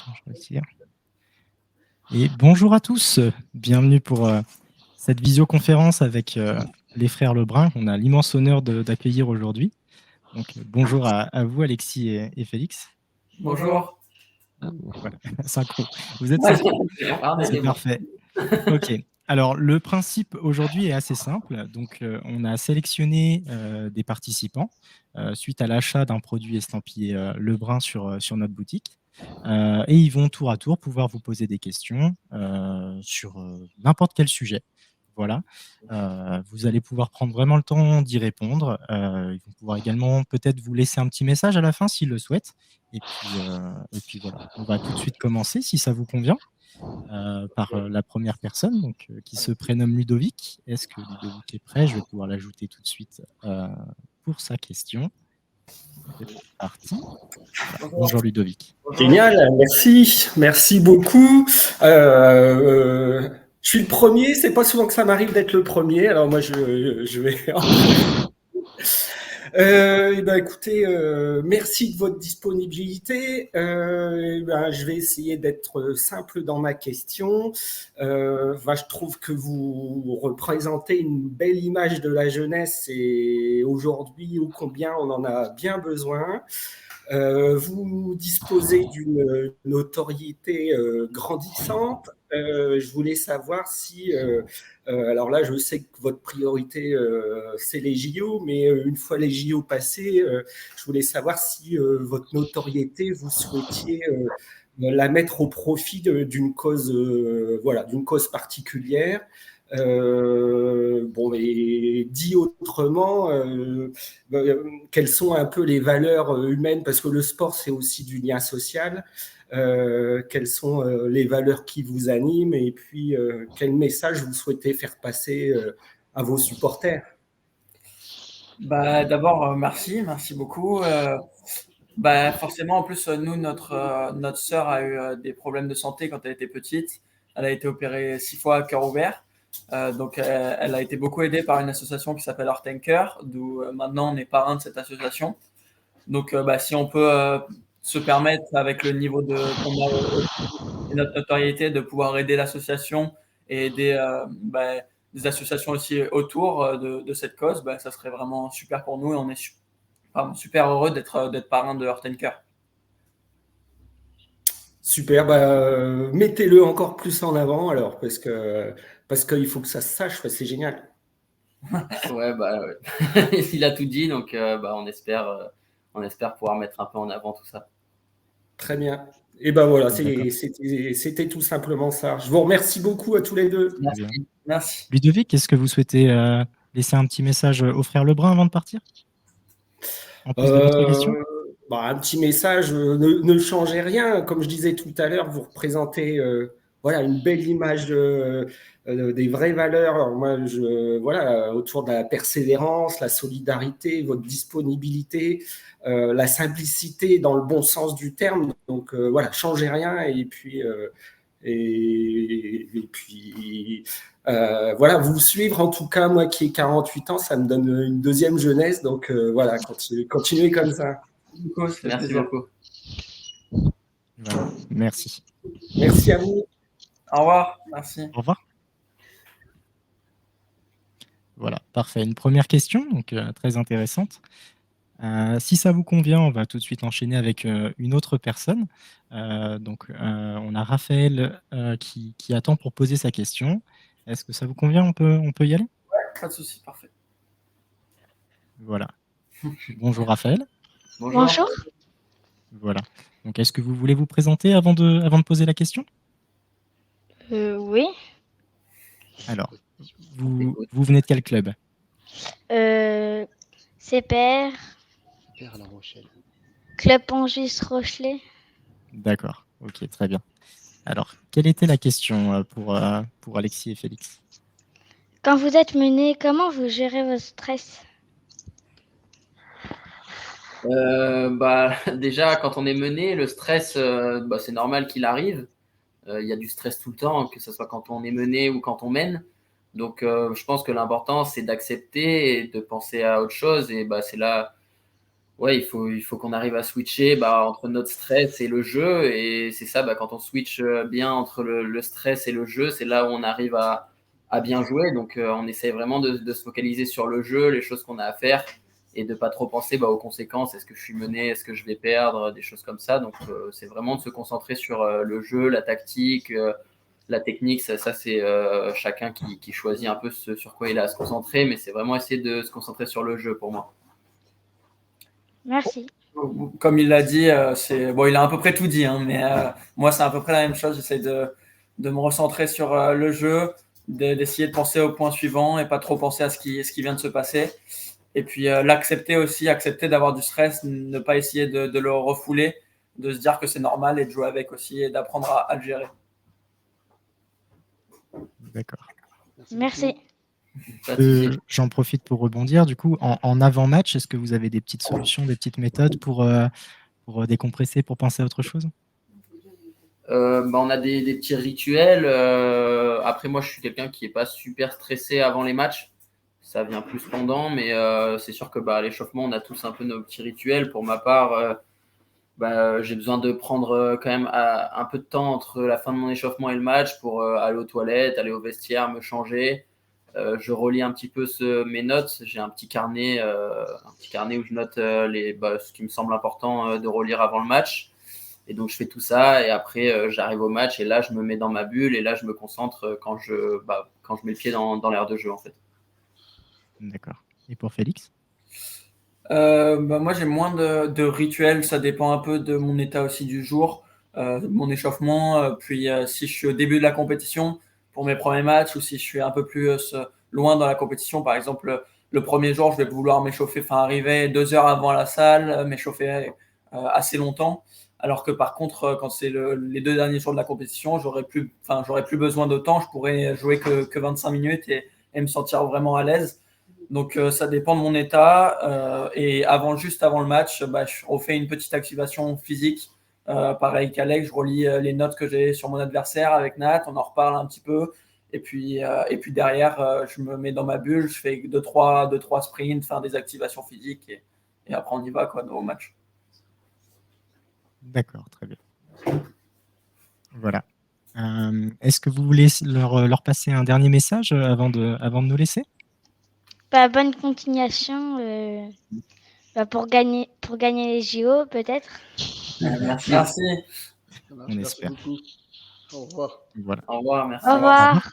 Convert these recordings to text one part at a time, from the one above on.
Je retire. Et bonjour à tous, bienvenue pour cette visioconférence avec les frères Lebrun, qu'on a l'immense honneur d'accueillir aujourd'hui. Donc bonjour à vous Alexis et Félix. Bonjour. Voilà, synchro. Vous êtes synchro. C'est parfait. Ok. Alors le principe aujourd'hui est assez simple. Donc on a sélectionné des participants suite à l'achat d'un produit estampillé Lebrun sur notre boutique. Et ils vont tour à tour pouvoir vous poser des questions sur n'importe quel sujet. Voilà. Vous allez pouvoir prendre vraiment le temps d'y répondre. Ils vont pouvoir également peut-être vous laisser un petit message à la fin s'ils le souhaitent. Et puis voilà, on va tout de suite commencer si ça vous convient par la première personne donc, qui se prénomme Ludovic. Est-ce que Ludovic est prêt? Je vais pouvoir l'ajouter tout de suite pour sa question. C'est parti. Voilà. Bonjour Ludovic. Génial, merci beaucoup. Je suis le premier, c'est pas souvent que ça m'arrive d'être le premier, alors moi je vais. Écoutez, merci de votre disponibilité. Je vais essayer d'être simple dans ma question. Je trouve que vous représentez une belle image de la jeunesse et aujourd'hui, ô combien on en a bien besoin. Vous disposez d'une notoriété grandissante. Je voulais savoir si, alors là, je sais que votre priorité, c'est les JO, mais une fois les JO passés, je voulais savoir si votre notoriété, vous souhaitiez la mettre au profit d'une cause, d'une cause particulière. Et dit autrement, quelles sont un peu les valeurs humaines, parce que le sport, c'est aussi du lien social. Quelles sont les valeurs qui vous animent et puis quel message vous souhaitez faire passer à vos supporters? D'abord, merci beaucoup. Forcément, en plus, nous, notre sœur a eu des problèmes de santé quand elle était petite. Elle a été opérée 6 fois à cœur ouvert. Donc, elle a été beaucoup aidée par une association qui s'appelle Heart and Care, d'où maintenant on est parrain de cette association. Donc, si on peut se permettre, avec le niveau qu'on a et notre notoriété, de pouvoir aider l'association et aider des associations aussi autour de cette cause, ça serait vraiment super pour nous et on est super heureux d'être parrain de Heart and Care. Super, mettez-le encore plus en avant alors, parce qu'il faut que ça se sache, c'est génial. Ouais. Il a tout dit, donc on espère pouvoir mettre un peu en avant tout ça. Très bien. Et voilà, c'était tout simplement ça. Je vous remercie beaucoup à tous les deux. Merci. Ludovic, est-ce que vous souhaitez laisser un petit message aux frères Lebrun avant de partir? En plus de votre question? Un petit message, ne changez rien. Comme je disais tout à l'heure, vous représentez une belle image des vraies valeurs. Alors moi, autour de la persévérance, la solidarité, votre disponibilité, la simplicité dans le bon sens du terme. Donc changez rien et puis vous suivre, en tout cas, moi qui ai 48 ans, ça me donne une deuxième jeunesse. Donc continuez comme ça. Merci beaucoup. Voilà, merci. Merci à vous. Au revoir, merci. Au revoir. Voilà, parfait. Une première question, donc très intéressante. Si ça vous convient, on va tout de suite enchaîner avec une autre personne. On a Raphaël qui attend pour poser sa question. Est-ce que ça vous convient? On peut y aller? Ouais, pas de souci, parfait. Voilà. Bonjour Raphaël. Bonjour. Voilà. Donc, est-ce que vous voulez vous présenter avant de poser la question? Oui. Alors, vous venez de quel club? CPR. CPR La Rochelle. Club Pongis Rochelet. D'accord. Ok, très bien. Alors, quelle était la question pour Alexis et Félix? Quand vous êtes mené, comment vous gérez votre stress? Déjà, quand on est mené, le stress, c'est normal qu'il arrive. Il y a du stress tout le temps, que ce soit quand on est mené ou quand on mène. Donc, je pense que l'important, c'est d'accepter et de penser à autre chose. Et c'est là ouais, il faut qu'on arrive à switcher entre notre stress et le jeu. Et c'est ça, quand on switch bien entre le stress et le jeu, c'est là où on arrive à bien jouer. Donc, on essaie vraiment de se focaliser sur le jeu, les choses qu'on a à faire et de pas trop penser aux conséquences. Est-ce que je suis mené? Est-ce que je vais perdre? Des choses comme ça. Donc, c'est vraiment de se concentrer sur le jeu, la tactique, la technique. Ça c'est chacun qui choisit un peu ce sur quoi il a à se concentrer. Mais c'est vraiment essayer de se concentrer sur le jeu pour moi. Merci. Comme il l'a dit, il a à peu près tout dit, hein, mais moi, c'est à peu près la même chose. J'essaie de me recentrer sur le jeu, d'essayer de penser au point suivant et pas trop penser à ce qui vient de se passer. Et puis l'accepter aussi, accepter d'avoir du stress, ne pas essayer de le refouler, de se dire que c'est normal et de jouer avec aussi et d'apprendre à le gérer. D'accord. Merci. J'en profite pour rebondir. Du coup, en avant-match, est-ce que vous avez des petites solutions, des petites méthodes pour décompresser, pour penser à autre chose? On a des petits rituels. Après, moi, je suis quelqu'un qui n'est pas super stressé avant les matchs. Ça vient plus pendant, mais c'est sûr que à l'échauffement, on a tous un peu nos petits rituels. Pour ma part, j'ai besoin de prendre quand même un peu de temps entre la fin de mon échauffement et le match pour aller aux toilettes, aller au vestiaire, me changer. Je relis un petit peu mes notes. J'ai un petit carnet où je note ce qui me semble important de relire avant le match. Et donc, je fais tout ça et après, j'arrive au match et là, je me mets dans ma bulle et là, je me concentre quand je mets le pied dans l'aire de jeu, en fait. D'accord. Et pour Félix? Moi, j'ai moins de rituels. Ça dépend un peu de mon état aussi du jour, de mon échauffement. Puis, si je suis au début de la compétition pour mes premiers matchs ou si je suis un peu plus loin dans la compétition, par exemple, le premier jour, je vais vouloir m'échauffer, arriver 2 heures avant la salle, m'échauffer assez longtemps. Alors que par contre, quand c'est les 2 derniers jours de la compétition, j'aurais plus besoin de temps. Je pourrais jouer que 25 minutes et me sentir vraiment à l'aise. Donc, ça dépend de mon état. Et juste avant le match, je refais une petite activation physique. Pareil qu'Alex, je relis les notes que j'ai sur mon adversaire avec Nat. On en reparle un petit peu. Et puis derrière, je me mets dans ma bulle. Je fais 2-3 sprints, faire des activations physiques. Et après, on y va au match. D'accord, très bien. Voilà. Est-ce que vous voulez leur passer un dernier message avant de nous laisser? Bonne continuation pour gagner les JO, peut-être. Merci. On espère. Beaucoup. Au revoir. Voilà. Au revoir, merci. Au revoir.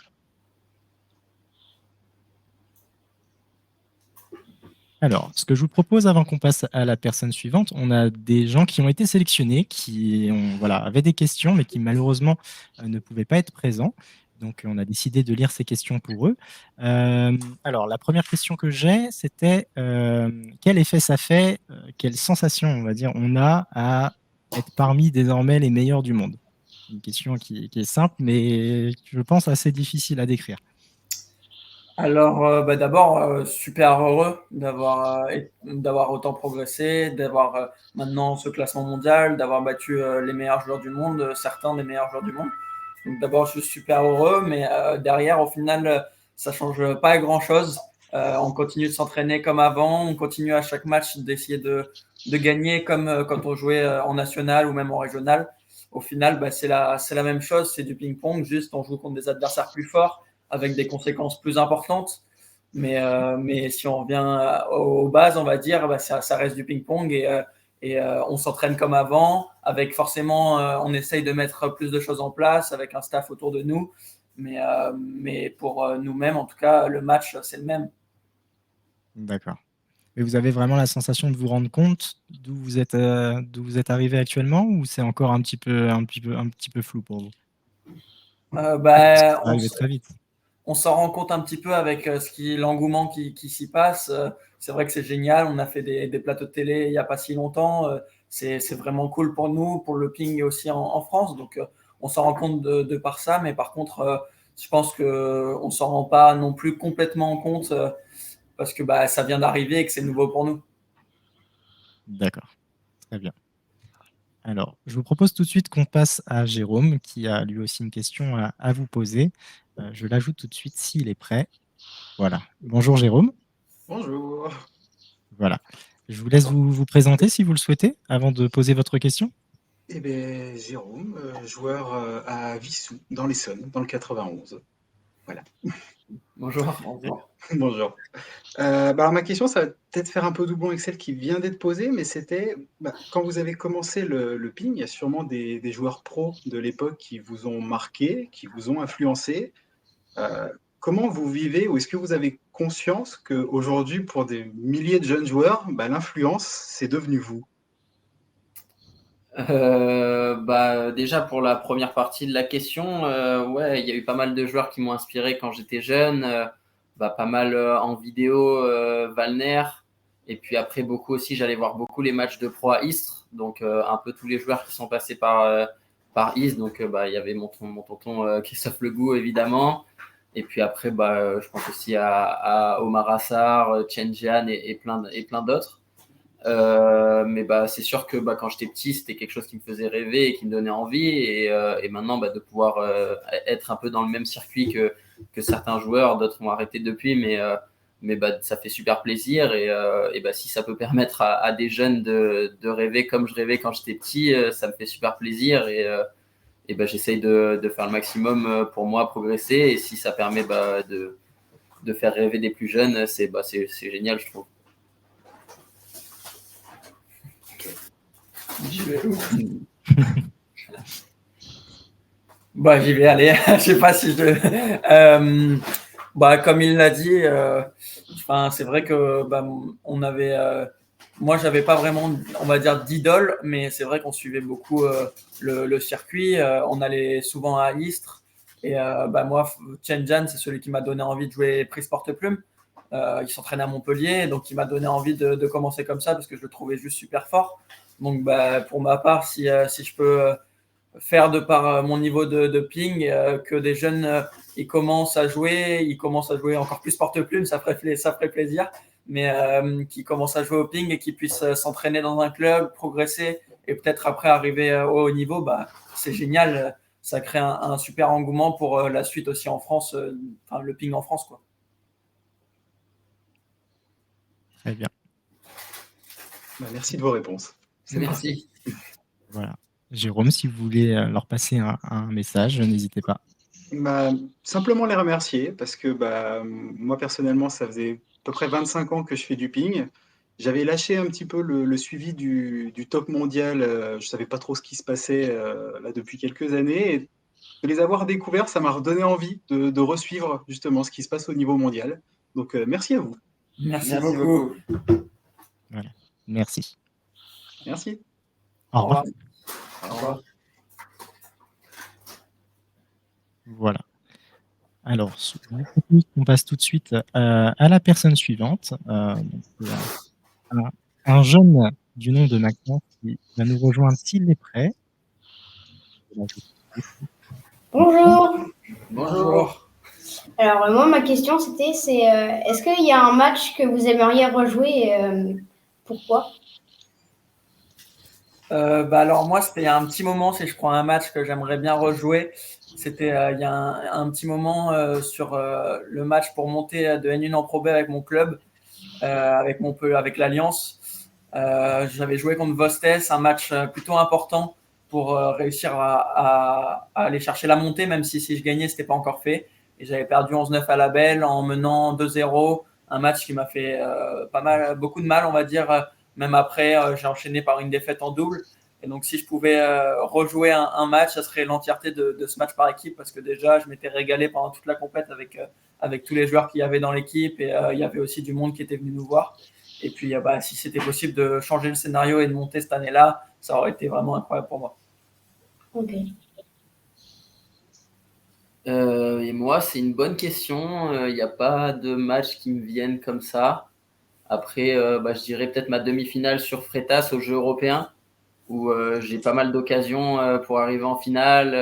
Alors, ce que je vous propose avant qu'on passe à la personne suivante, on a des gens qui ont été sélectionnés, qui avaient des questions, mais qui malheureusement ne pouvaient pas être présents. Donc, on a décidé de lire ces questions pour eux. Alors, la première question que j'ai, c'était quel effet ça fait, quelle sensation, on va dire, on a à être parmi désormais les meilleurs du monde? Une question qui est simple, mais je pense assez difficile à décrire. Alors, d'abord, super heureux d'avoir autant progressé, d'avoir maintenant ce classement mondial, d'avoir battu les meilleurs joueurs du monde, certains des meilleurs joueurs du monde. Donc, d'abord, je suis super heureux, mais derrière, au final, ça change pas grand-chose. On continue de s'entraîner comme avant, on continue à chaque match d'essayer de gagner comme quand on jouait en national ou même en régional. Au final, c'est la même chose, c'est du ping-pong, juste on joue contre des adversaires plus forts avec des conséquences plus importantes. Mais si on revient aux bases, on va dire, ça reste du ping-pong et on s'entraîne comme avant. Avec forcément, on essaye de mettre plus de choses en place avec un staff autour de nous. Mais pour nous-mêmes, en tout cas, le match, c'est le même. D'accord. Et vous avez vraiment la sensation de vous rendre compte d'où vous êtes arrivé actuellement, ou c'est encore un petit peu flou pour vous? Ça va arriver très vite. On s'en rend compte un petit peu avec l'engouement qui s'y passe. C'est vrai que c'est génial. On a fait des plateaux de télé il n'y a pas si longtemps. C'est vraiment cool pour nous, pour le ping aussi en France. Donc, on s'en rend compte de par ça. Mais par contre, je pense qu'on ne s'en rend pas non plus complètement compte parce que ça vient d'arriver et que c'est nouveau pour nous. D'accord. Très bien. Alors, je vous propose tout de suite qu'on passe à Jérôme, qui a lui aussi une question à vous poser. Je l'ajoute tout de suite s'il est prêt. Voilà. Bonjour Jérôme. Bonjour. Voilà. Je vous laisse vous présenter si vous le souhaitez, avant de poser votre question. Eh bien, Jérôme, joueur à Vissou, dans l'Essonne, dans le 91. Voilà. Bonjour. Bonjour. Alors ma question, ça va peut-être faire un peu doublon avec celle qui vient d'être posée, mais c'était, quand vous avez commencé le ping, il y a sûrement des joueurs pros de l'époque qui vous ont marqué, qui vous ont influencé. Comment vous vivez, ou est-ce que vous avez conscience qu'aujourd'hui, pour des milliers de jeunes joueurs, l'influence, c'est devenu vous? Déjà pour la première partie de la question, ouais, il y a eu pas mal de joueurs qui m'ont inspiré quand j'étais jeune, pas mal en vidéo, Valner, et puis après beaucoup aussi, j'allais voir beaucoup les matchs de pro à Istres, donc un peu tous les joueurs qui sont passés par Istres, donc il y avait mon tonton Christophe Legout évidemment, et puis après je pense aussi à Omar Assar, Chen Jian et plein d'autres. Mais c'est sûr que quand j'étais petit, c'était quelque chose qui me faisait rêver et qui me donnait envie. Et maintenant, de pouvoir être un peu dans le même circuit que certains joueurs, d'autres ont arrêté depuis, mais ça fait super plaisir. Et si ça peut permettre à des jeunes de rêver comme je rêvais quand j'étais petit, ça me fait super plaisir. Et j'essaye de faire le maximum pour moi, progresser. Et si ça permet de faire rêver des plus jeunes, c'est génial, je trouve. J'y vais où? J'y vais aller. Je sais pas si je. Comme il l'a dit, c'est vrai que on avait. Moi, j'avais pas vraiment, on va dire, d'idole, mais c'est vrai qu'on suivait beaucoup le circuit. On allait souvent à Istres. Et moi, Chen Jian, c'est celui qui m'a donné envie de jouer Prise Porte-Plume. Il s'entraînait à Montpellier, donc il m'a donné envie de commencer comme ça parce que je le trouvais juste super fort. Donc, pour ma part, si je peux faire de par mon niveau de ping, que des jeunes ils commencent à jouer encore plus porte-plume, ça ferait plaisir, mais qui commencent à jouer au ping et qui puissent s'entraîner dans un club, progresser et peut-être après arriver au haut niveau, c'est génial. Ça crée un super engouement pour la suite aussi en France, le ping en France, quoi. Très bien. Merci de vos réponses. Merci. Voilà. Jérôme, si vous voulez leur passer un message, n'hésitez pas. Simplement les remercier parce que moi personnellement, ça faisait à peu près 25 ans que je fais du ping. J'avais lâché un petit peu le suivi du top mondial. Je ne savais pas trop ce qui se passait là depuis quelques années. Et de les avoir découverts, ça m'a redonné envie de resuivre justement ce qui se passe au niveau mondial. Donc merci à vous. Merci beaucoup. Voilà. Merci. Merci. Au revoir. Au revoir. Voilà. Alors, on passe tout de suite à la personne suivante. Un jeune du nom de Maxence qui va nous rejoindre s'il est prêt. Bonjour. Bonjour. Alors moi ma question c'est est-ce qu'il y a un match que vous aimeriez rejouer et pourquoi? Alors moi c'était il y a un petit moment, si je prends un match que j'aimerais bien rejouer, c'était il y a un petit moment sur le match pour monter de N1 en Pro B avec mon club, avec l'Alliance. J'avais joué contre Vostès, un match plutôt important pour réussir à aller chercher la montée, même si je gagnais, c'était pas encore fait. Et j'avais perdu 11-9 à la Belle en menant 2-0, un match qui m'a fait beaucoup de mal, on va dire. Même après, j'ai enchaîné par une défaite en double. Et donc, si je pouvais rejouer un match, ça serait l'entièreté de ce match par équipe, parce que déjà, je m'étais régalé pendant toute la compète avec tous les joueurs qu'il y avait dans l'équipe, et il y avait aussi du monde qui était venu nous voir. Et puis, si c'était possible de changer le scénario et de monter cette année-là, ça aurait été vraiment incroyable pour moi. Ok. Et moi, c'est une bonne question. Il n'y a pas de match qui me viennent comme ça. Après, je dirais peut-être ma demi-finale sur Freitas aux Jeux européens, où j'ai pas mal d'occasions pour arriver en finale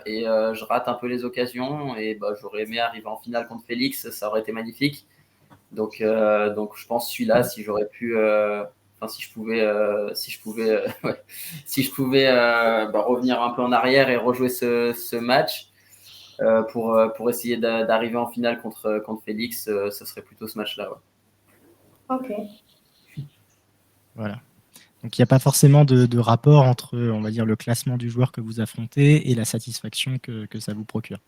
et je rate un peu les occasions. Et j'aurais aimé arriver en finale contre Félix, ça aurait été magnifique. Donc je pense celui-là, si j'aurais pu, si je pouvais revenir un peu en arrière et rejouer ce match pour essayer d'arriver en finale contre Félix, ce serait plutôt ce match-là. Ouais. Ok. Voilà. Donc, il n'y a pas forcément de rapport entre, on va dire, le classement du joueur que vous affrontez et la satisfaction que ça vous procure.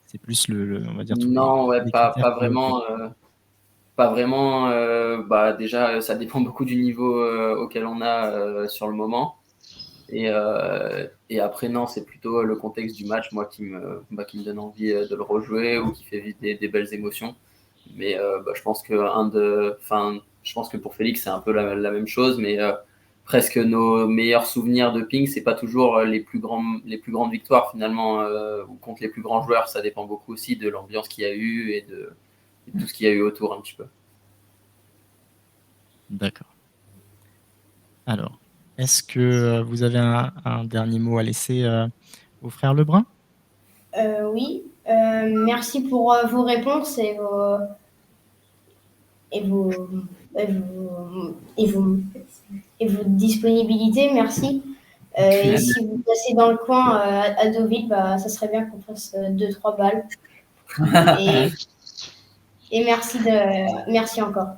C'est plus on va dire, tous Non, ouais, les pas, critères pas que vous retenez. vraiment. Pas vraiment. Déjà, ça dépend beaucoup du niveau auquel on a sur le moment. Et après, non, c'est plutôt le contexte du match, moi, qui me donne envie de le rejouer ou qui fait vivre des belles émotions. Mais je pense je pense que pour Félix, c'est un peu la même chose, mais presque nos meilleurs souvenirs de ping, c'est pas toujours les plus grandes victoires finalement ou contre les plus grands joueurs. Ça dépend beaucoup aussi de l'ambiance qu'il y a eu et de tout ce qu'il y a eu autour un petit peu. D'accord. Alors, est-ce que vous avez un dernier mot à laisser au frère Lebrun? Oui. Merci pour vos réponses et et vos, et vos, et vos, et votre disponibilité. Merci. Et si vous passez dans le coin à Deauville, ça serait bien qu'on fasse 2-3 balles. Et merci encore.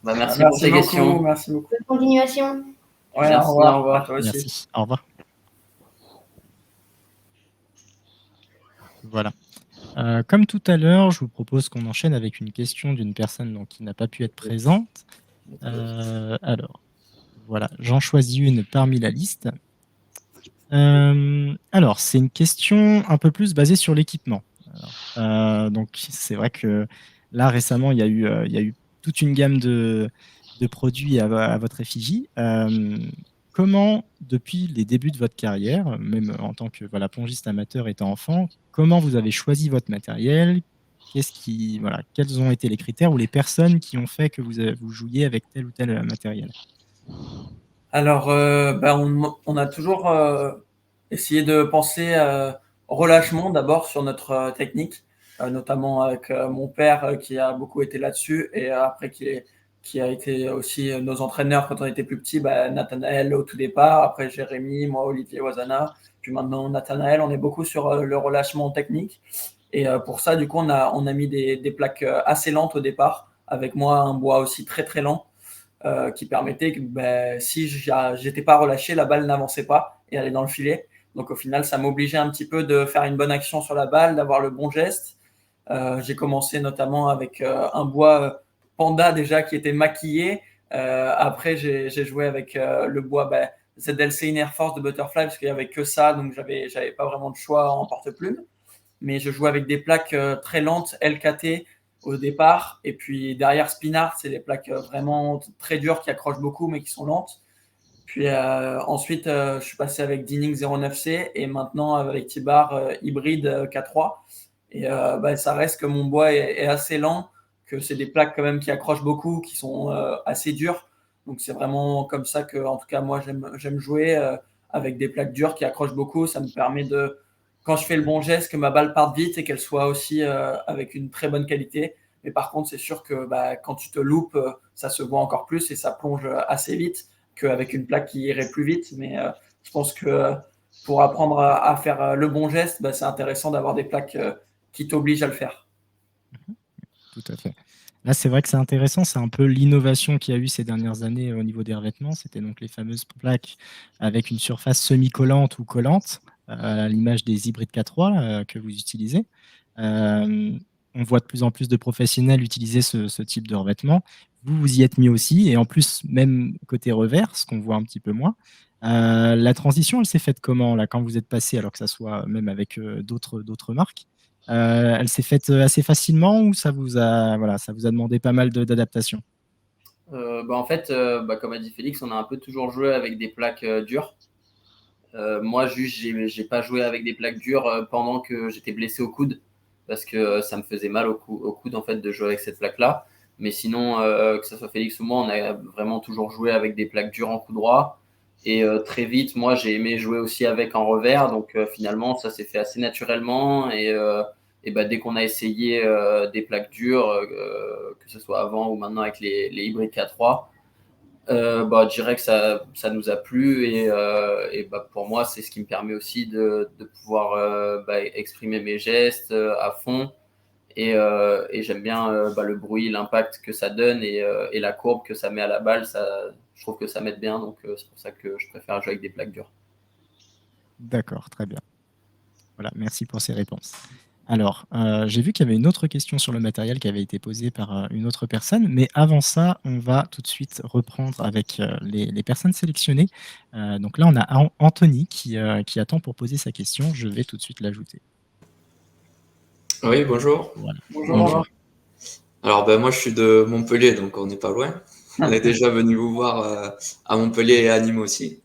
Merci pour tes beaucoup, questions. merci beaucoup. Bonne continuation. Ouais, Merci, au revoir. au revoir. Toi aussi. Merci. Au revoir. Voilà. Comme tout à l'heure, je vous propose qu'on enchaîne avec une question d'une personne donc, qui n'a pas pu être présente. Alors, voilà, j'en choisis une parmi la liste. Alors, c'est une question un peu plus basée sur l'équipement. Donc, c'est vrai que là, récemment, il y a eu toute une gamme de produits à votre effigie. Comment, depuis les débuts de votre carrière, même en tant que plongiste amateur étant enfant, comment vous avez choisi votre matériel? Quels ont été les critères ou les personnes qui ont fait que vous jouiez avec tel ou tel matériel? Alors, on a toujours essayé de penser relâchement d'abord sur notre technique, notamment avec mon père qui a beaucoup été là-dessus et après qui a été aussi nos entraîneurs quand on était plus petits, Nathanaël au tout départ, après Jérémy, moi, Olivier Wazana, puis maintenant Nathanaël, on est beaucoup sur le relâchement technique. Et pour ça, du coup, on a mis des plaques assez lentes au départ, avec moi un bois aussi très très lent. Qui permettait que si j'étais pas relâché, la balle n'avançait pas et allait dans le filet. Donc au final, ça m'obligeait un petit peu de faire une bonne action sur la balle, d'avoir le bon geste. J'ai commencé notamment avec un bois panda déjà qui était maquillé. Après, j'ai joué avec le bois ZLC In Air Force de Butterfly parce qu'il n'y avait que ça, donc j'avais pas vraiment de choix en porte-plume. Mais je jouais avec des plaques très lentes, LKT, au départ. Et puis derrière Spinard, c'est des plaques vraiment très dures qui accrochent beaucoup mais qui sont lentes. Puis ensuite, je suis passé avec Dinning 09C et maintenant avec Tibar hybride K3. Et ça reste que mon bois est assez lent, que c'est des plaques quand même qui accrochent beaucoup, qui sont assez dures. Donc c'est vraiment comme ça que, en tout cas, moi j'aime jouer avec des plaques dures qui accrochent beaucoup. Ça me permet de, quand je fais le bon geste, que ma balle parte vite et qu'elle soit aussi avec une très bonne qualité. Mais par contre, c'est sûr que quand tu te loupes, ça se voit encore plus et ça plonge assez vite qu'avec une plaque qui irait plus vite. Mais je pense que pour apprendre à faire le bon geste, c'est intéressant d'avoir des plaques qui t'obligent à le faire. Tout à fait. Là, c'est vrai que c'est intéressant. C'est un peu l'innovation qu'il y a eu ces dernières années au niveau des revêtements. C'était donc les fameuses plaques avec une surface semi-collante ou collante, à l'image des hybrides K3 que vous utilisez. On voit de plus en plus de professionnels utiliser ce type de revêtement. Vous vous y êtes mis aussi. Et en plus, même côté revers, ce qu'on voit un petit peu moins. La transition, elle s'est faite comment là, quand vous êtes passé, alors que ça soit même avec d'autres marques? Elle s'est faite assez facilement ou ça vous a demandé pas mal d'adaptation? En fait, comme a dit Félix, on a un peu toujours joué avec des plaques dures. Moi, juste, j'ai pas joué avec des plaques dures pendant que j'étais blessé au coude parce que ça me faisait mal au coude en fait de jouer avec cette plaque-là. Mais sinon, que ce soit Félix ou moi, on a vraiment toujours joué avec des plaques dures en coup droit. Et très vite, moi, j'ai aimé jouer aussi avec en revers. Donc finalement, ça s'est fait assez naturellement. Et dès qu'on a essayé des plaques dures, que ce soit avant ou maintenant avec les hybrides K3, je dirais que ça nous a plu et pour moi, c'est ce qui me permet aussi de pouvoir exprimer mes gestes à fond. Et j'aime bien le bruit, l'impact que ça donne et la courbe que ça met à la balle. je trouve que ça m'aide bien, donc c'est pour ça que je préfère jouer avec des plaques dures. D'accord, très bien. Voilà, merci pour ces réponses. Alors, j'ai vu qu'il y avait une autre question sur le matériel qui avait été posée par une autre personne, mais avant ça, on va tout de suite reprendre avec les personnes sélectionnées. Donc là, on a Anthony qui attend pour poser sa question. Je vais tout de suite l'ajouter. Oui, bonjour. Voilà. Bonjour. Alors, moi, je suis de Montpellier, donc on n'est pas loin. On est déjà venu vous voir à Montpellier et à Nîmes aussi.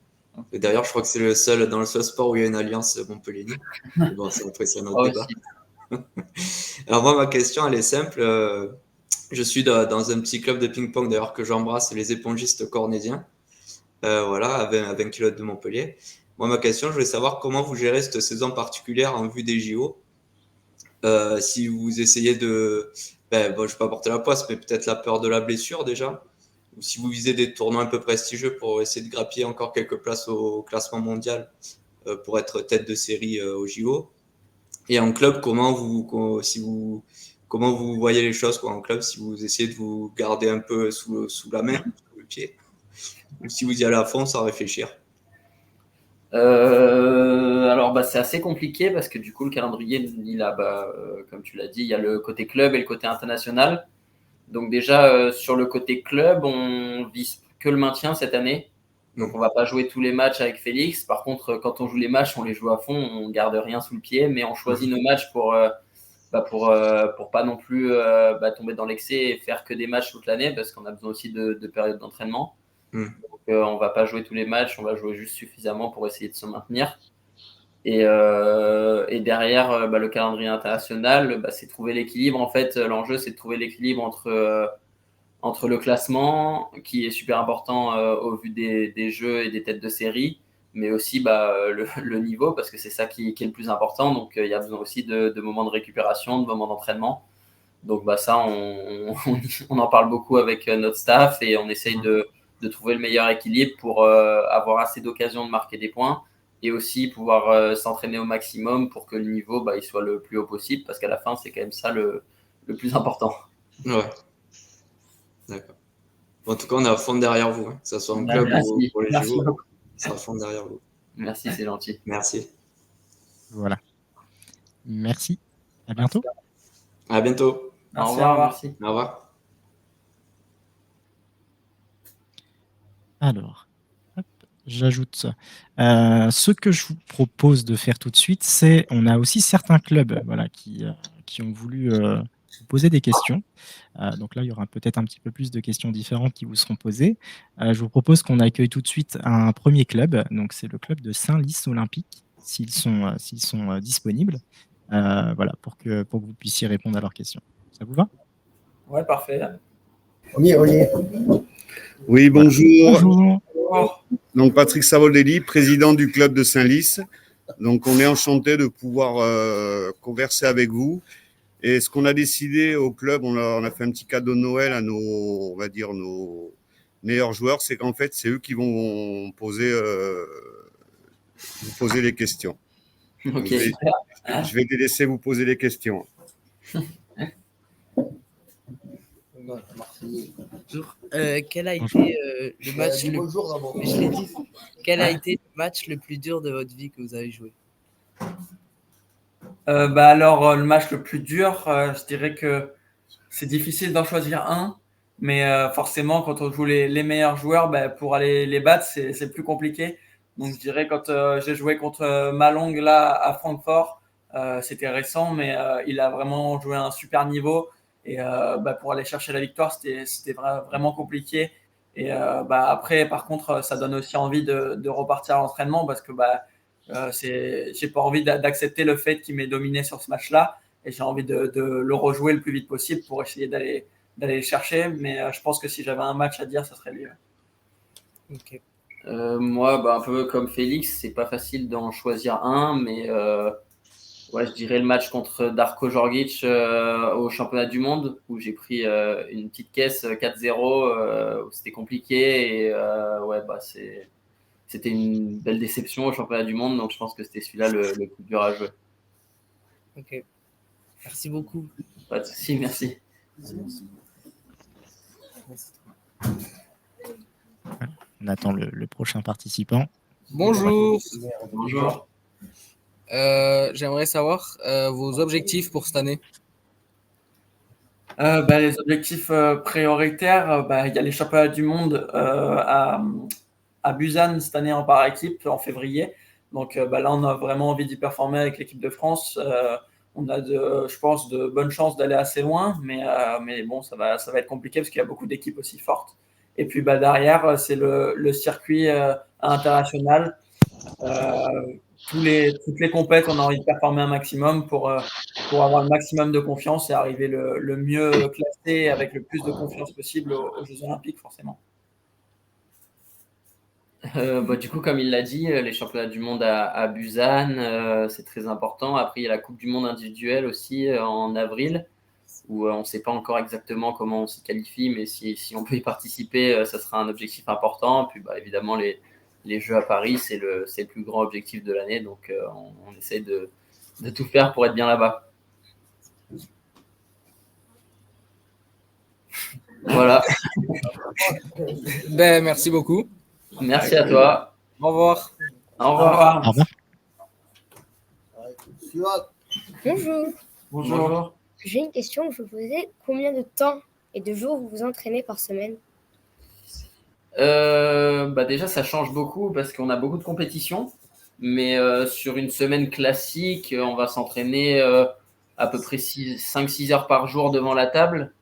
Et d'ailleurs, je crois que c'est dans le seul sport où il y a une alliance Montpellier-Nîmes. Bon, c'est un autre débat. Alors moi, ma question, elle est simple. Je suis dans un petit club de ping-pong, d'ailleurs, que j'embrasse, les épongistes cornésiens, voilà, à 20 km de Montpellier. Moi, ma question, je voulais savoir comment vous gérez cette saison particulière en vue des JO. Si vous essayez de... je ne vais pas porter la poisse, mais peut-être la peur de la blessure déjà. Ou si vous visez des tournois un peu prestigieux pour essayer de grappiller encore quelques places au classement mondial pour être tête de série au JO. Et en club, comment vous voyez les choses en club, si vous essayez de vous garder un peu sous la main, sous le pied, ou si vous y allez à fond sans réfléchir? Alors, c'est assez compliqué parce que du coup, le calendrier, il a, comme tu l'as dit, il y a le côté club et le côté international. Donc déjà, sur le côté club, on vise que le maintien cette année. Donc, on va pas jouer tous les matchs avec Félix. Par contre, quand on joue les matchs, on les joue à fond, on garde rien sous le pied, mais on choisit nos matchs pour pas non plus tomber dans l'excès et faire que des matchs toute l'année parce qu'on a besoin aussi de périodes d'entraînement. Donc, on va pas jouer tous les matchs, on va jouer juste suffisamment pour essayer de se maintenir. Et derrière, le calendrier international, c'est trouver l'équilibre. En fait, l'enjeu, c'est de trouver l'équilibre entre le classement, qui est super important au vu des jeux et des têtes de série, mais aussi le niveau, parce que c'est ça qui est le plus important. Donc, il y a besoin aussi de moments de récupération, de moments d'entraînement. Donc, ça, on en parle beaucoup avec notre staff et on essaye de trouver le meilleur équilibre pour avoir assez d'occasions de marquer des points et aussi pouvoir s'entraîner au maximum pour que le niveau il soit le plus haut possible, parce qu'à la fin, c'est quand même ça le plus important. Ouais. D'accord. En tout cas, on est à fond derrière vous, que ce soit en club ou pour les JO. On sera à fond derrière vous. Merci, c'est gentil. Merci. Voilà. Merci. À bientôt. À bientôt. Au revoir. Merci. Au revoir. Alors, j'ajoute ce que je vous propose de faire tout de suite, c'est on a aussi certains clubs qui ont voulu vous poser des questions. Donc là, il y aura peut-être un petit peu plus de questions différentes qui vous seront posées. Je vous propose qu'on accueille tout de suite un premier club. Donc c'est le club de Saint-Lys Olympique, s'ils sont disponibles. Voilà, pour que vous puissiez répondre à leurs questions. Ça vous va? Ouais, parfait. Oui. Oui, bonjour. Bonjour. Donc Patrick Savoldelli, président du club de Saint-Lys. Donc on est enchanté de pouvoir converser avec vous. Et ce qu'on a décidé au club, on a fait un petit cadeau de Noël à nos meilleurs joueurs, c'est qu'en fait c'est eux qui vont vous poser les questions. Okay. Je vais les laisser vous poser les questions. Bonjour. Quel a été le match Quel a été le match le plus dur de votre vie que vous avez joué? Alors, le match le plus dur, je dirais que c'est difficile d'en choisir un, mais forcément, quand on joue les meilleurs joueurs, pour aller les battre, c'est plus compliqué. Donc, je dirais quand j'ai joué contre Malong là à Francfort, c'était récent, mais il a vraiment joué à un super niveau. Et pour aller chercher la victoire, c'était vraiment compliqué. Et après, par contre, ça donne aussi envie de repartir à l'entraînement parce que j'ai pas envie d'accepter le fait qu'il m'ait dominé sur ce match-là. Et j'ai envie de le rejouer le plus vite possible pour essayer d'aller le chercher. Mais je pense que si j'avais un match à dire, ça serait lui. Okay. Moi, un peu comme Félix, c'est pas facile d'en choisir un, mais je dirais le match contre Darko Djordjic au championnat du monde, où j'ai pris une petite caisse 4-0, où c'était compliqué. Et c'était une belle déception au championnat du monde, donc je pense que c'était celui-là le plus dur à jouer. Ok. Merci beaucoup. Pas de souci, merci. On attend le prochain participant. Bonjour. Bonjour. J'aimerais savoir vos objectifs pour cette année. Les objectifs prioritaires, il y a les championnats du monde à Busan cette année en par équipe en février. Donc là, on a vraiment envie d'y performer avec l'équipe de France. On a, je pense, de bonnes chances d'aller assez loin, mais bon, ça va être compliqué parce qu'il y a beaucoup d'équipes aussi fortes. Et puis derrière, c'est le circuit international. Toutes les compètes, on a envie de performer un maximum pour avoir le maximum de confiance et arriver le mieux classé avec le plus de confiance possible aux Jeux Olympiques, forcément. Du coup, comme il l'a dit, les championnats du monde à Busan, c'est très important. Après, il y a la Coupe du monde individuelle aussi en avril, où on ne sait pas encore exactement comment on s'y qualifie, mais si on peut y participer, ça sera un objectif important. Puis évidemment, les Jeux à Paris, c'est le plus grand objectif de l'année, donc on essaie de tout faire pour être bien là-bas. Voilà. Merci beaucoup. Merci à toi. Au revoir. Au revoir. Au revoir. Bonjour. Bonjour. J'ai une question. Je vous posais combien de temps et de jours vous vous entraînez par semaine? Déjà, ça change beaucoup parce qu'on a beaucoup de compétitions. Mais sur une semaine classique, on va s'entraîner à peu près 5-6 heures par jour devant la table.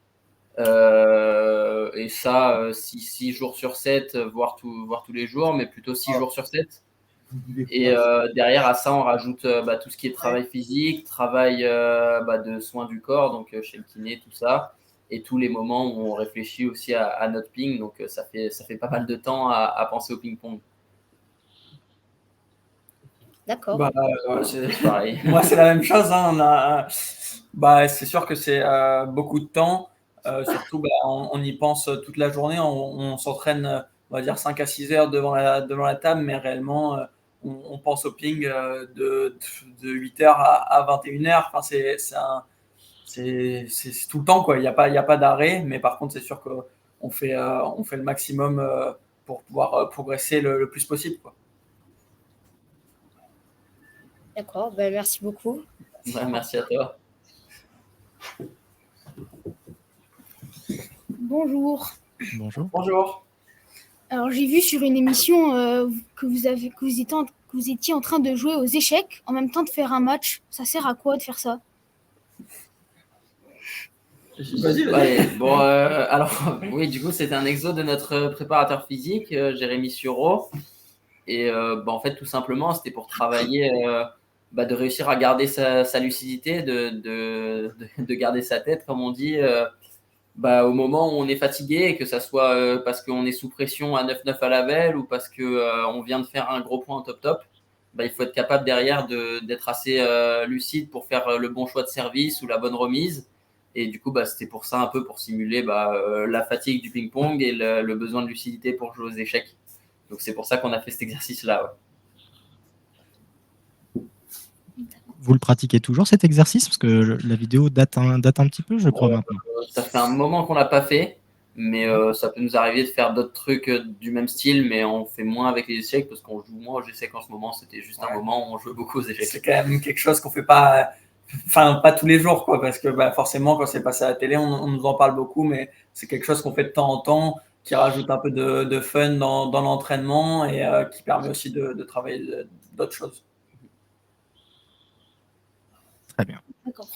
Et ça, 6 jours sur 7, voire tous les jours, mais plutôt 6 jours sur 7. Et derrière, à ça, on rajoute tout ce qui est travail physique, travail de soins du corps, donc chez le kiné, tout ça. Et tous les moments où on réfléchit aussi à notre ping. Donc, ça fait pas mal de temps à penser au ping-pong. D'accord. C'est pareil. Moi, c'est la même chose. Hein. C'est sûr que c'est beaucoup de temps. Surtout, on y pense toute la journée. On s'entraîne, on va dire, 5 à 6 heures devant la table, mais réellement, on pense au ping de 8 heures à 21 heures. Enfin, c'est tout le temps, quoi. Il n'y a pas d'arrêt, mais par contre, c'est sûr qu'on fait le maximum pour pouvoir progresser le plus possible, quoi. D'accord, merci beaucoup. Merci à toi. Bonjour. Bonjour. Bonjour. Alors j'ai vu sur une émission que vous étiez en train de jouer aux échecs en même temps de faire un match. Ça sert à quoi de faire ça? Vas-y. Alors, oui, du coup, c'était un exo de notre préparateur physique, Jérémy Sureau. Et en fait, tout simplement, c'était pour travailler, de réussir à garder sa lucidité, de garder sa tête, comme on dit, au moment où on est fatigué, et que ça soit parce qu'on est sous pression à 9-9 à la velle ou parce qu'on vient de faire un gros point en top. Il faut être capable derrière d'être assez lucide pour faire le bon choix de service ou la bonne remise. Et du coup, c'était pour ça, un peu pour simuler la fatigue du ping-pong et le besoin de lucidité pour jouer aux échecs. Donc, c'est pour ça qu'on a fait cet exercice-là. Ouais. Vous le pratiquez toujours, cet exercice? Parce que la vidéo date un petit peu, je crois, maintenant. Ça fait un moment qu'on ne l'a pas fait, mais ça peut nous arriver de faire d'autres trucs du même style, mais on fait moins avec les échecs parce qu'on joue moins aux échecs en ce moment. C'était juste un moment où on jouait beaucoup aux échecs. C'est quand même quelque chose qu'on ne fait pas... pas tous les jours, quoi, parce que forcément, quand c'est passé à la télé, on nous en parle beaucoup, mais c'est quelque chose qu'on fait de temps en temps, qui rajoute un peu de fun dans l'entraînement et qui permet aussi de travailler d'autres choses. Très bien. D'accord.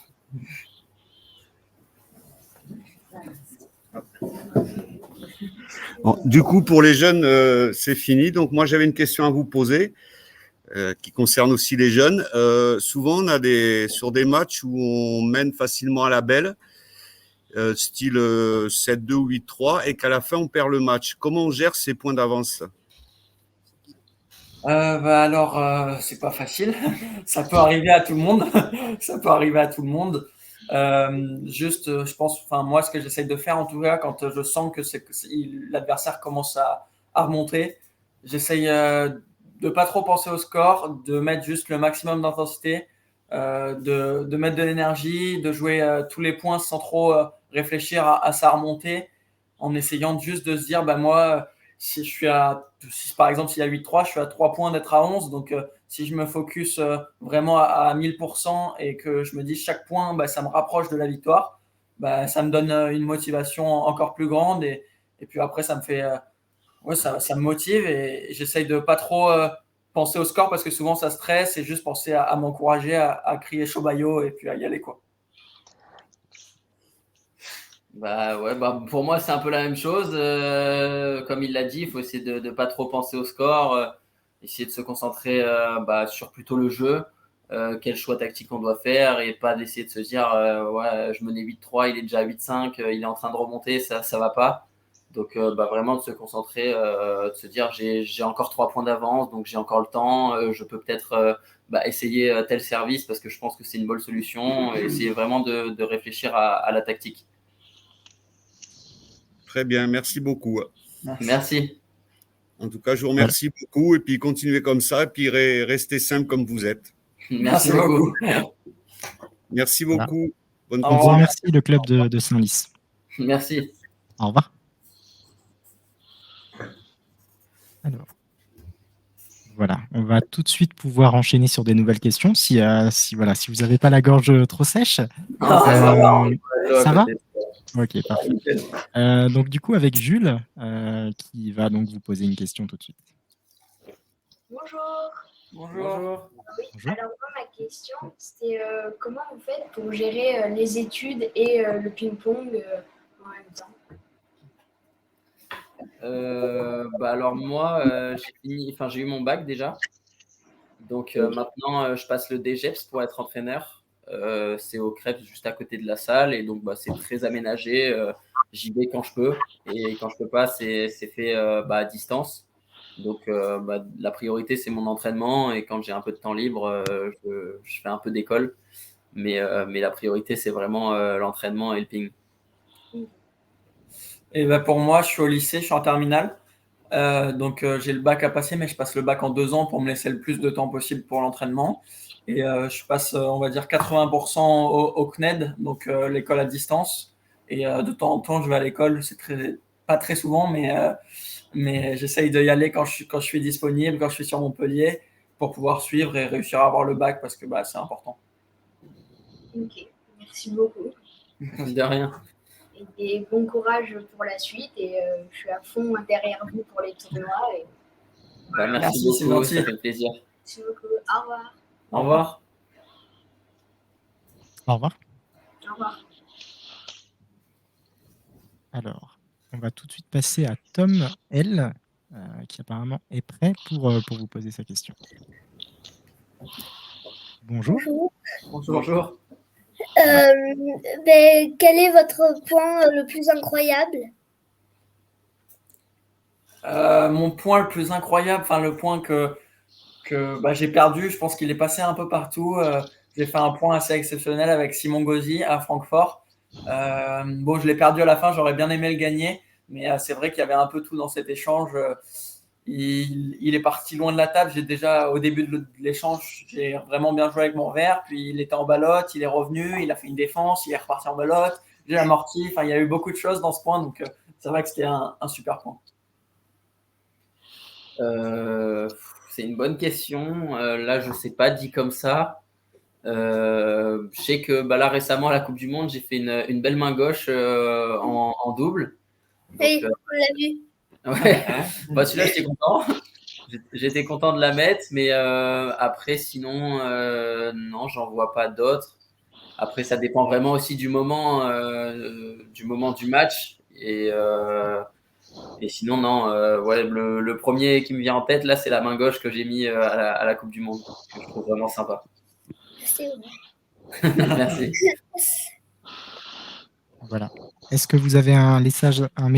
Bon, du coup, pour les jeunes, c'est fini. Donc, moi, j'avais une question à vous poser qui concerne aussi les jeunes. Souvent, on a sur des matchs où on mène facilement à la belle, style 7-2 ou 8-3, et qu'à la fin, on perd le match. Comment on gère ces points d'avance? C'est pas facile. Ça peut arriver à tout le monde. Je pense, moi, ce que j'essaye de faire, en tout cas, quand je sens que l'adversaire commence à remonter, j'essaye de pas trop penser au score, de mettre juste le maximum d'intensité, de mettre de l'énergie, de jouer tous les points sans trop réfléchir à sa remontée, en essayant juste de se dire, moi, si par exemple, s'il y a 8-3, je suis à 3 points d'être à 11. Donc, si je me focus vraiment à 1000% et que je me dis chaque point, ça me rapproche de la victoire, ça me donne une motivation encore plus grande. Et puis après, ça me fait, ça me motive et j'essaye de pas trop penser au score parce que souvent ça stresse et juste penser à m'encourager, à crier Chobayo et puis à y aller, quoi. Pour moi, c'est un peu la même chose. Comme il l'a dit, il faut essayer de ne pas trop penser au score, essayer de se concentrer sur plutôt le jeu, quel choix tactique on doit faire et pas d'essayer de se dire je menais 8-3, il est déjà à 8-5, il est en train de remonter, ça va pas. Donc, vraiment de se concentrer, de se dire j'ai encore 3 points d'avance, donc j'ai encore le temps, je peux peut-être essayer tel service parce que je pense que c'est une bonne solution et essayer vraiment de réfléchir à la tactique. Très bien, merci beaucoup. Merci. En tout cas, je vous remercie beaucoup et puis continuez comme ça et puis restez simple comme vous êtes. Merci beaucoup. Merci beaucoup. Bonne on vous remercie le club de Saint-Lys. Merci. Au revoir. Alors, voilà, on va tout de suite pouvoir enchaîner sur des nouvelles questions. Si vous n'avez pas la gorge trop sèche, ça va ? Ok, parfait. Donc du coup, avec Jules, qui va donc vous poser une question tout de suite. Bonjour. Bonjour. Oui, alors moi, ma question, c'était comment vous faites pour gérer les études et le ping-pong en même temps? Alors moi, j'ai eu mon bac déjà. Donc maintenant, je passe le DGEPS pour être entraîneur. C'est au Crêpes, juste à côté de la salle. Et donc, c'est très aménagé. J'y vais quand je peux. Et quand je peux pas, c'est fait à distance. Donc, la priorité, c'est mon entraînement. Et quand j'ai un peu de temps libre, je fais un peu d'école. Mais la priorité, c'est vraiment l'entraînement et le ping. Et pour moi, je suis au lycée, je suis en terminale. Donc, j'ai le bac à passer, mais je passe le bac en 2 ans pour me laisser le plus de temps possible pour l'entraînement. Et je passe, on va dire, 80% au CNED, donc l'école à distance. Et de temps en temps, je vais à l'école. C'est pas très souvent, mais j'essaye d'y aller quand je suis disponible, quand je suis sur Montpellier, pour pouvoir suivre et réussir à avoir le bac parce que c'est important. Ok, merci beaucoup. De rien. Et bon courage pour la suite. Et je suis à fond derrière vous pour les tournois. Et... Merci beaucoup, ça fait plaisir. Merci beaucoup. Au revoir. Au revoir. Au revoir. Au revoir. Alors, on va tout de suite passer à Tom L, qui apparemment est prêt pour vous poser sa question. Bonjour. Bonjour. Quel est votre point le plus incroyable? Mon point le plus incroyable, le point que j'ai perdu, je pense qu'il est passé un peu partout. J'ai fait un point assez exceptionnel avec Simon Gauzy à Francfort. Je l'ai perdu à la fin, j'aurais bien aimé le gagner, mais c'est vrai qu'il y avait un peu tout dans cet échange. Il est parti loin de la table. J'ai déjà, au début de l'échange, j'ai vraiment bien joué avec mon verre. Puis il était en ballotte, il est revenu, il a fait une défense, il est reparti en ballotte. J'ai amorti. Il y a eu beaucoup de choses dans ce point. Donc, c'est vrai que c'était un super point. C'est une bonne question. Là, je ne sais pas dit comme ça. Je sais que là, récemment, à la Coupe du Monde, j'ai fait une belle main gauche en double. Oui, on l'a vu. Ouais. Celui-là, j'étais content. J'étais content de la mettre, mais après, sinon, non, j'en vois pas d'autres. Après, ça dépend vraiment aussi du moment du match. Et sinon, non, le premier qui me vient en tête, là, c'est la main gauche que j'ai mis à la Coupe du Monde, que je trouve vraiment sympa. C'est vrai. Merci. Voilà. Est-ce que vous avez un message à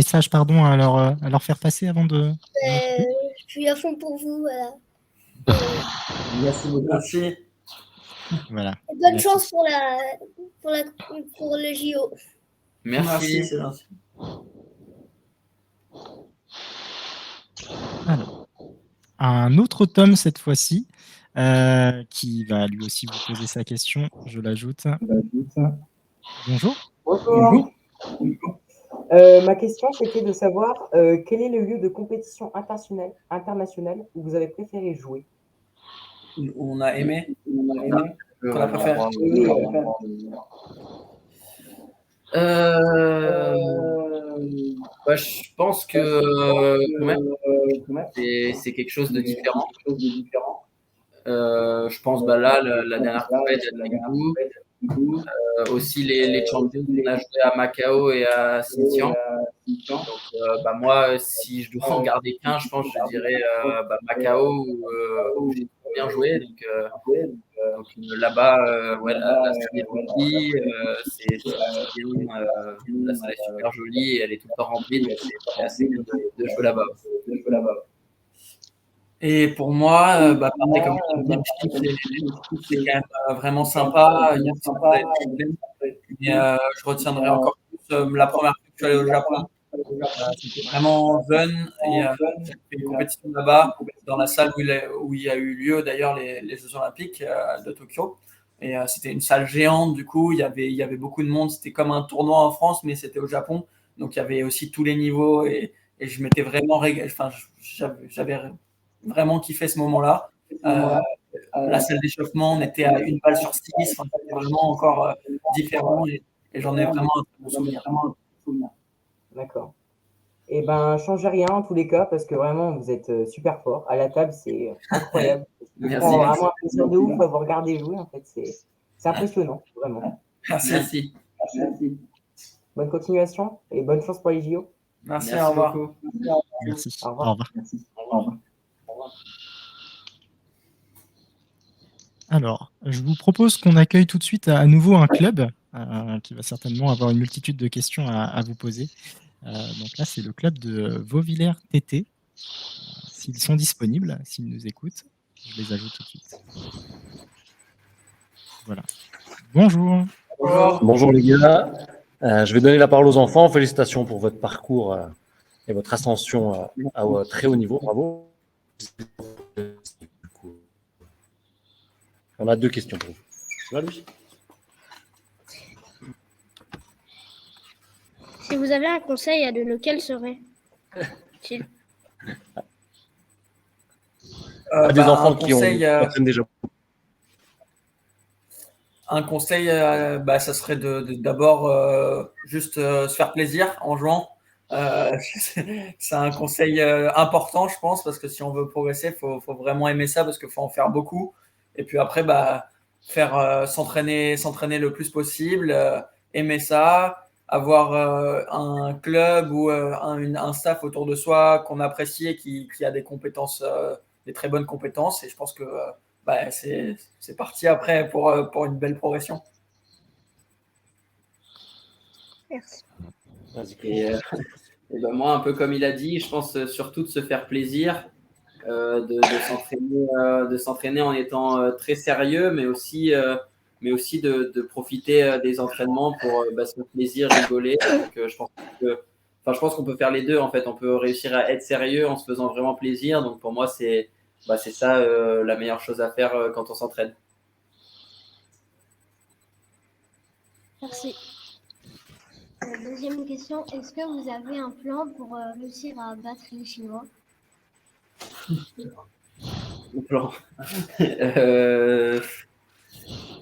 leur faire passer avant de... Je suis à fond pour vous. Voilà. Merci beaucoup. Merci. Voilà. Et bonne chance pour le JO. Merci. C'est gentil. Alors, un autre Tom cette fois-ci, qui va lui aussi vous poser sa question. Je l'ajoute. Bonjour. Bonjour. Ma question, c'était de savoir quel est le lieu de compétition internationale où vous avez préféré jouer? On a aimé. Qu'on a préféré. Je pense que c'est quelque chose de différent. Je pense là, la dernière compétition avec vous, aussi les champions qu'on a joué à Macao et à Xinjiang. Donc, moi, si je dois en garder qu'un, je pense que je dirais Macao où j'ai trop bien joué. Donc là-bas, la salle est remplie, c'est bien, la salle est super jolie, elle est tout le temps remplie, donc c'est assez bien de jouer là-bas. Et pour moi, pareil, comme je dis, c'est quand même vraiment sympa. Il y a mais je retiendrai encore plus la première fois que je suis allé au Japon. C'était vraiment fun. Et j'ai fait une compétition là-bas, dans la salle où il y a eu lieu d'ailleurs les Jeux Olympiques de Tokyo. Et c'était une salle géante, du coup, il y avait beaucoup de monde. C'était comme un tournoi en France, mais c'était au Japon. Donc il y avait aussi tous les niveaux et je m'étais vraiment régalé. Enfin, j'avais vraiment kiffé ce moment-là. La salle d'échauffement, on était à 1 balle sur 6. Enfin, c'était vraiment encore différent et j'en ai vraiment un bon souvenir. D'accord. Eh ben, changez rien en tous les cas parce que vraiment vous êtes super fort. À la table, c'est incroyable. Merci. C'est vraiment un plaisir de ouf à vous regarder jouer. En fait, c'est impressionnant, vraiment. Merci. Bonne continuation et bonne chance pour les JO. Merci, au revoir. Beaucoup. Merci. Au revoir. Au revoir. Alors, je vous propose qu'on accueille tout de suite à nouveau un club qui va certainement avoir une multitude de questions à vous poser. Donc là, c'est le club de Vauvillers TT. S'ils sont disponibles, s'ils nous écoutent, je les ajoute tout de suite. Voilà. Bonjour. Bonjour les gars. Je vais donner la parole aux enfants. Félicitations pour votre parcours et votre ascension à très haut niveau. Bravo. On a 2 questions pour vous. Tu vas, Louis ? Si vous avez un conseil à donner, lequel serait-il? À des enfants qui apprennent déjà. Un conseil, ça serait d'abord juste se faire plaisir en jouant. C'est un conseil important, je pense, parce que si on veut progresser, il faut vraiment aimer ça, parce qu'il faut en faire beaucoup. Et puis après, faire s'entraîner le plus possible, aimer ça, avoir un club ou un staff autour de soi qu'on apprécie et qui a des compétences, des très bonnes compétences. Et je pense que c'est parti après pour une belle progression. Merci. Et moi, un peu comme il a dit, je pense surtout de se faire plaisir, de s'entraîner en étant très sérieux, mais aussi de profiter des entraînements pour se faire plaisir, rigoler. Donc, je pense qu'on peut faire les deux. En fait, on peut réussir à être sérieux en se faisant vraiment plaisir. Donc, pour moi, c'est ça la meilleure chose à faire quand on s'entraîne. Merci. Deuxième question, est-ce que vous avez un plan pour réussir à battre les Chinois? Plan.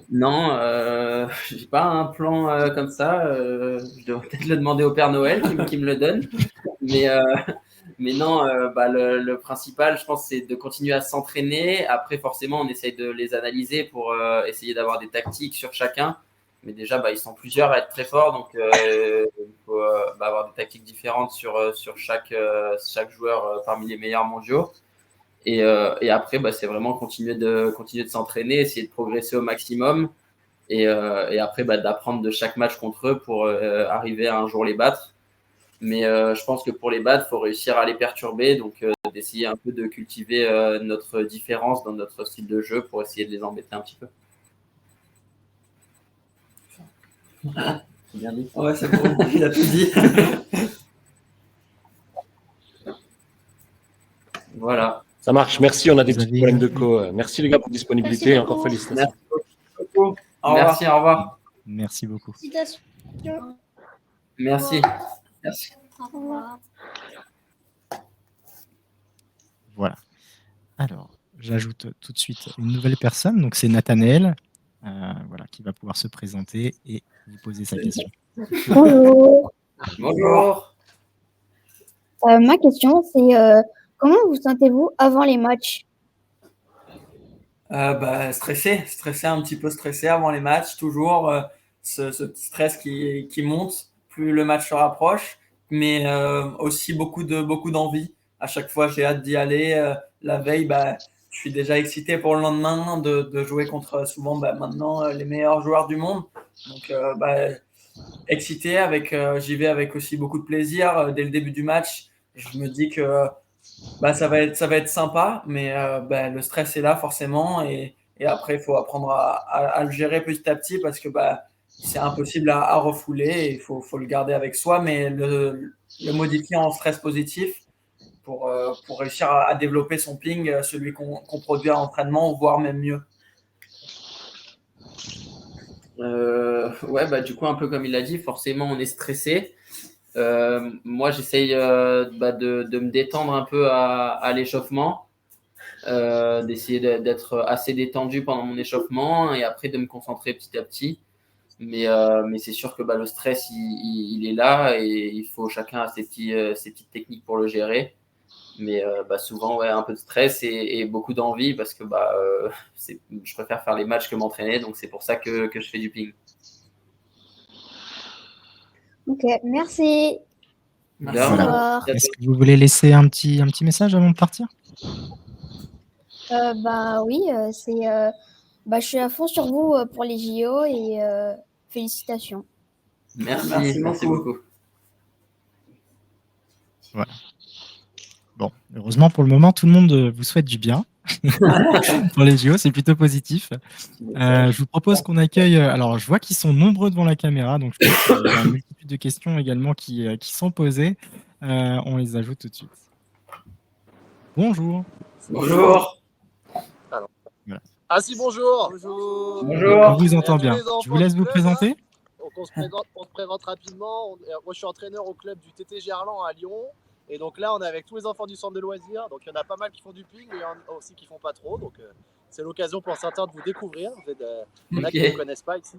Non, j'ai pas un plan comme ça. Je devrais peut-être le demander au Père Noël qui me le donne. Mais non, le principal, je pense, c'est de continuer à s'entraîner. Après, forcément, on essaye de les analyser pour essayer d'avoir des tactiques sur chacun. Mais déjà, ils sont plusieurs à être très forts, donc il faut avoir des tactiques différentes sur chaque joueur parmi les meilleurs mondiaux. Et après, c'est vraiment continuer de s'entraîner, essayer de progresser au maximum. Et après, d'apprendre de chaque match contre eux pour arriver à un jour les battre. Mais je pense que pour les battre, il faut réussir à les perturber, donc d'essayer un peu de cultiver notre différence dans notre style de jeu pour essayer de les embêter un petit peu. C'est bien dit. Ouais, c'est bon, il a tout dit. Voilà. Ça marche, merci. On a des petits problèmes de co. Merci les gars pour la disponibilité. Encore félicitations. Merci beaucoup. Merci, au revoir. Merci beaucoup. Félicitations. Merci. Merci. Au revoir. Voilà. Alors, j'ajoute tout de suite une nouvelle personne. Donc, c'est Nathanaël voilà, qui va pouvoir se présenter et vous poser sa question. Bonjour. Bonjour. Ma question, c'est comment vous sentez-vous avant les matchs? Stressé, un petit peu stressé avant les matchs, toujours ce petit stress qui monte plus le match se rapproche, mais aussi beaucoup d'envie. À chaque fois, j'ai hâte d'y aller. La veille, je suis déjà excité pour le lendemain de jouer contre souvent maintenant les meilleurs joueurs du monde. Donc, excité, j'y vais avec aussi beaucoup de plaisir. Dès le début du match, je me dis que ça va être sympa, mais le stress est là forcément. Et après, il faut apprendre à le gérer petit à petit parce que c'est impossible à refouler. Et il faut le garder avec soi, mais le modifier en stress positif pour réussir à développer son ping, celui qu'on produit à l'entraînement, voire même mieux. Du coup, un peu comme il l'a dit, forcément, on est stressé. Moi, j'essaye de me détendre un peu à l'échauffement, d'essayer d'être assez détendu pendant mon échauffement et après de me concentrer petit à petit. Mais c'est sûr que le stress, il est là et il faut chacun a ses petites techniques pour le gérer. Mais souvent, un peu de stress et beaucoup d'envie parce que je préfère faire les matchs que m'entraîner. Donc, c'est pour ça que je fais du ping. Ok, merci. Voilà. Est-ce que vous voulez laisser un petit message avant de partir? Oui, je suis à fond sur vous pour les JO et félicitations. Merci beaucoup. Voilà. Bon, heureusement pour le moment, tout le monde vous souhaite du bien pour les JO, c'est plutôt positif. Je vous propose qu'on accueille. Alors, je vois qu'ils sont nombreux devant la caméra, donc je pense qu'il y a une multitude de questions également qui sont posées. On les ajoute tout de suite. Bonjour. Bonjour. Alors. Voilà. Ah si, bonjour. On vous entend bien. Je vous laisse vous présenter. Donc on se présente rapidement. Moi, je suis entraîneur au club du TT Gerland à Lyon. Et donc là, on est avec tous les enfants du centre de loisirs. Donc il y en a pas mal qui font du ping, mais il y en a aussi qui font pas trop. Donc c'est l'occasion pour certains de vous découvrir. Il y en a qui ne me connaissent pas ici.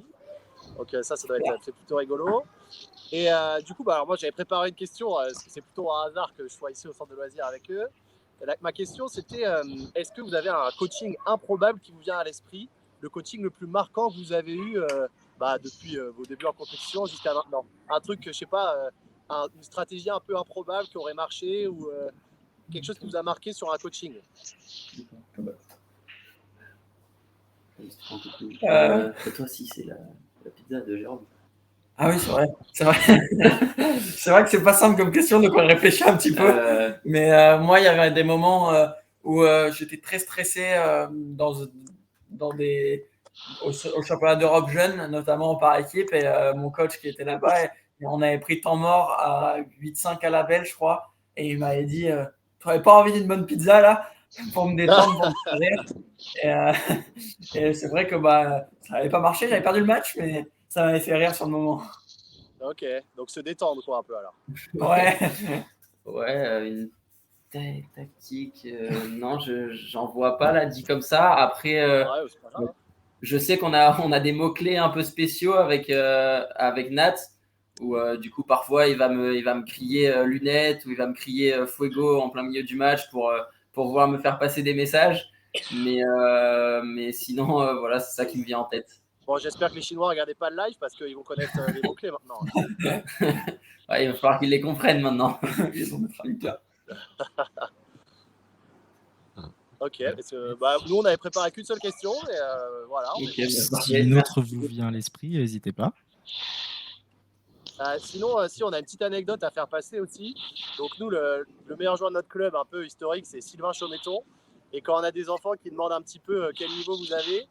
Donc ça doit être c'est plutôt rigolo. Et du coup, alors moi, j'avais préparé une question. C'est plutôt un hasard que je sois ici au centre de loisirs avec eux. Et là, ma question, c'était est-ce que vous avez un coaching improbable qui vous vient à l'esprit, le coaching le plus marquant que vous avez eu depuis vos débuts en compétition jusqu'à maintenant? Un truc, je sais pas, une stratégie un peu improbable qui aurait marché ou quelque chose qui vous a marqué sur un coaching? Toi aussi, c'est la pizza de Jérôme. Ah oui, c'est vrai. C'est vrai que c'est pas simple comme question, donc on réfléchit un petit peu. Mais moi, il y avait des moments où j'étais très stressé au championnat d'Europe jeune, notamment par équipe, et mon coach qui était là-bas, et on avait pris temps mort à 8-5 à la belle, je crois, et il m'avait dit tu n'avais pas envie d'une bonne pizza là pour me détendre, pour me rire. Et c'est vrai que ça n'avait pas marché, j'avais perdu le match, mais ça m'avait fait rire sur le moment. Ok, donc se détendre quoi un peu alors. Ouais, une tactique. Non, j'en vois pas là dit comme ça. Après, c'est pas grave. je sais qu'on a des mots-clés un peu spéciaux avec Nat, où du coup parfois il va me crier lunettes, ou il va me crier fuego en plein milieu du match pour pouvoir me faire passer des messages. Mais sinon, voilà, c'est ça qui me vient en tête. Bon, j'espère que les Chinois ne regardaient pas le live parce qu'ils vont connaître les mots-clés maintenant. Ouais, il va falloir qu'ils les comprennent maintenant. Ils sont notre traducteurs. Ok, nous on avait préparé qu'une seule question et voilà. Si une autre vous vient à l'esprit, n'hésitez pas. Sinon, si on a une petite anecdote à faire passer aussi. Donc nous, le meilleur joueur de notre club, un peu historique, c'est Sylvain Chaumeton. Et quand on a des enfants qui demandent un petit peu quel niveau vous avez,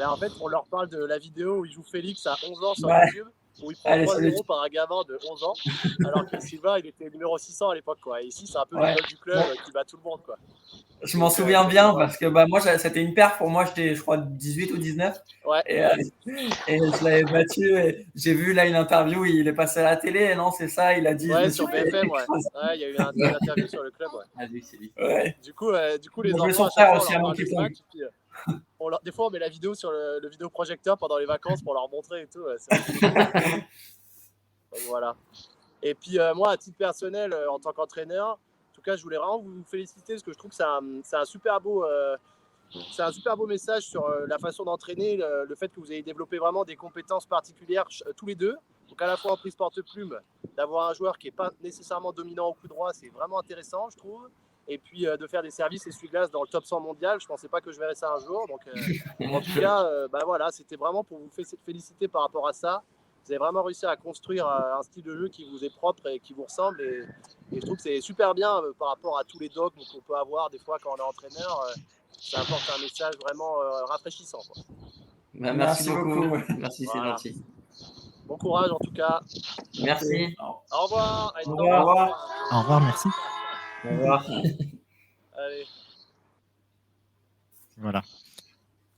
en fait, on leur parle de la vidéo où il joue Félix à 11 ans sur YouTube. où il prend Allez, 3-0 par un gamin de 11 ans, alors que Sylvain, il était numéro 600 à l'époque, quoi. Et ici, c'est un peu Ouais. l'idole du club qui bat tout le monde, quoi. Je m'en souviens bien parce que moi, c'était une perf pour moi, j'étais, je crois, 18 ou 19. Ouais. Et je l'avais battu. Et j'ai vu là une interview, il est passé à la télé, non, c'est ça, il a dit. Ouais, sur BFM, ouais. Ouais, il y a eu une interview sur le club, ouais. Ah oui, c'est lui. Ouais. Du coup, les J'ai enfants, son à chaque frère fois, on aussi leur à parle de ce Monkey match, et puis, des fois, on met la vidéo sur le vidéoprojecteur pendant les vacances pour leur montrer et tout. Donc, voilà. Et puis, moi, à titre personnel, en tant qu'entraîneur, en tout cas, je voulais vraiment vous féliciter parce que je trouve que c'est un super beau message sur la façon d'entraîner, le fait que vous ayez développé vraiment des compétences particulières tous les deux. Donc à la fois en prise porte-plume, d'avoir un joueur qui n'est pas nécessairement dominant au coup droit, c'est vraiment intéressant, je trouve. Et puis de faire des services essuie-glace dans le top 100 mondial, je ne pensais pas que je verrais ça un jour. Donc en tout cas, voilà, c'était vraiment pour vous féliciter par rapport à ça. Vous avez vraiment réussi à construire un style de jeu qui vous est propre et qui vous ressemble. Et je trouve que c'est super bien par rapport à tous les dogmes qu'on peut avoir des fois quand on est entraîneur. Ça apporte un message vraiment rafraîchissant, quoi. Bah, merci beaucoup. Merci, c'est gentil. Bon courage en tout cas. Merci. Au revoir. Allez, Au revoir. Au revoir, merci. Au revoir. Allez. Voilà.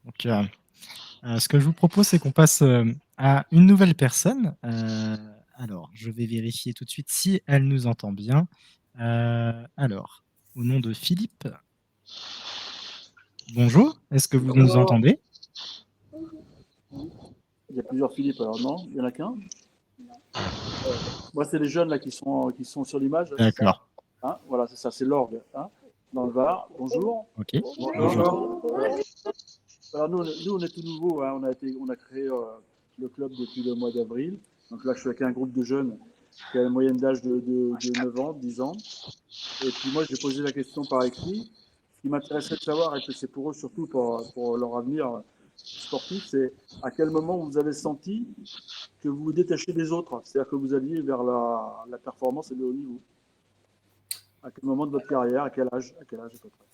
Donc, ce que je vous propose, c'est qu'on passe à une nouvelle personne. Alors, je vais vérifier tout de suite si elle nous entend bien. Alors, au nom de Philippe. Bonjour, est-ce que vous nous entendez? Il y a plusieurs Philippe, alors non, il n'y en a qu'un. Moi, c'est les jeunes là qui sont sur l'image. D'accord. Hein, voilà, c'est ça, c'est l'orgue, hein, dans le Var. Bonjour. Ok. Bonjour. Alors nous, on est tout nouveau. Hein, on a créé le club depuis le mois d'avril. Donc là, je suis avec un groupe de jeunes qui a une moyenne d'âge de 9 ans, 10 ans. Et puis moi, j'ai posé la question par écrit. Ce qui m'intéressait de savoir, et que c'est pour eux surtout pour leur avenir sportif, c'est à quel moment vous avez senti que vous vous détachez des autres, c'est-à-dire que vous alliez vers la performance et le haut niveau. À quel moment de votre carrière, à quel âge à peu près?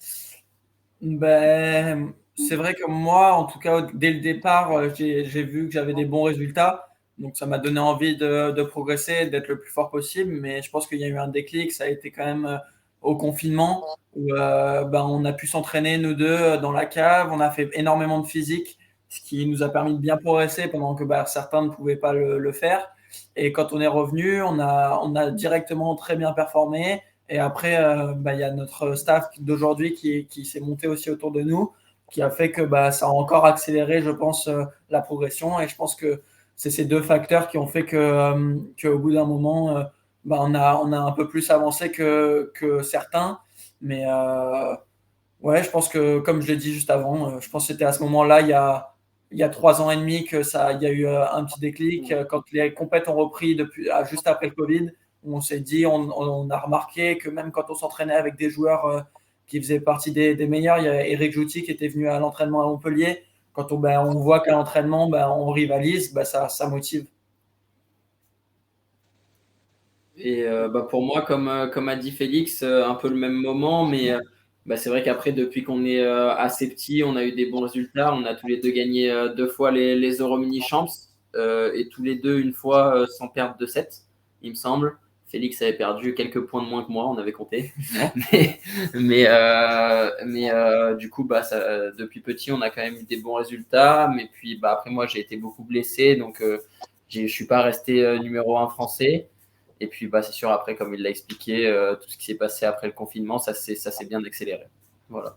Ben, c'est vrai que moi, en tout cas, dès le départ, j'ai vu que j'avais des bons résultats. Donc, ça m'a donné envie de progresser, d'être le plus fort possible. Mais je pense qu'il y a eu un déclic. Ça a été quand même au confinement où on a pu s'entraîner, nous deux, dans la cave. On a fait énormément de physique, ce qui nous a permis de bien progresser pendant que certains ne pouvaient pas le faire. Et quand on est revenu, on a directement très bien performé. Et après, il y a notre staff d'aujourd'hui qui s'est monté aussi autour de nous, qui a fait que ça a encore accéléré, je pense, la progression. Et je pense que c'est ces deux facteurs qui ont fait qu'au bout d'un moment, on a un peu plus avancé que certains. Mais ouais, je pense que, comme je l'ai dit juste avant, je pense que c'était à ce moment-là, il y a 3 ans et demi, il y a eu un petit déclic. Quand les compètes ont repris juste après le Covid, on s'est dit, on a remarqué que même quand on s'entraînait avec des joueurs qui faisaient partie des meilleurs, il y a Eric Jouty qui était venu à l'entraînement à Montpellier. Quand on voit qu'à l'entraînement, on rivalise, ça motive. Et pour moi, comme a dit Félix, un peu le même moment, mais c'est vrai qu'après, depuis qu'on est assez petit, on a eu des bons résultats. On a tous les deux gagné 2 fois les Euromini Champs et tous les deux une fois sans perdre de 7, il me semble. Félix avait perdu quelques points de moins que moi, on avait compté. mais du coup, depuis petit, on a quand même eu des bons résultats. Mais puis après, moi, j'ai été beaucoup blessé, donc je ne suis pas resté numéro 1 français. Et puis, c'est sûr, après, comme il l'a expliqué, tout ce qui s'est passé après le confinement, ça s'est bien accéléré. Voilà.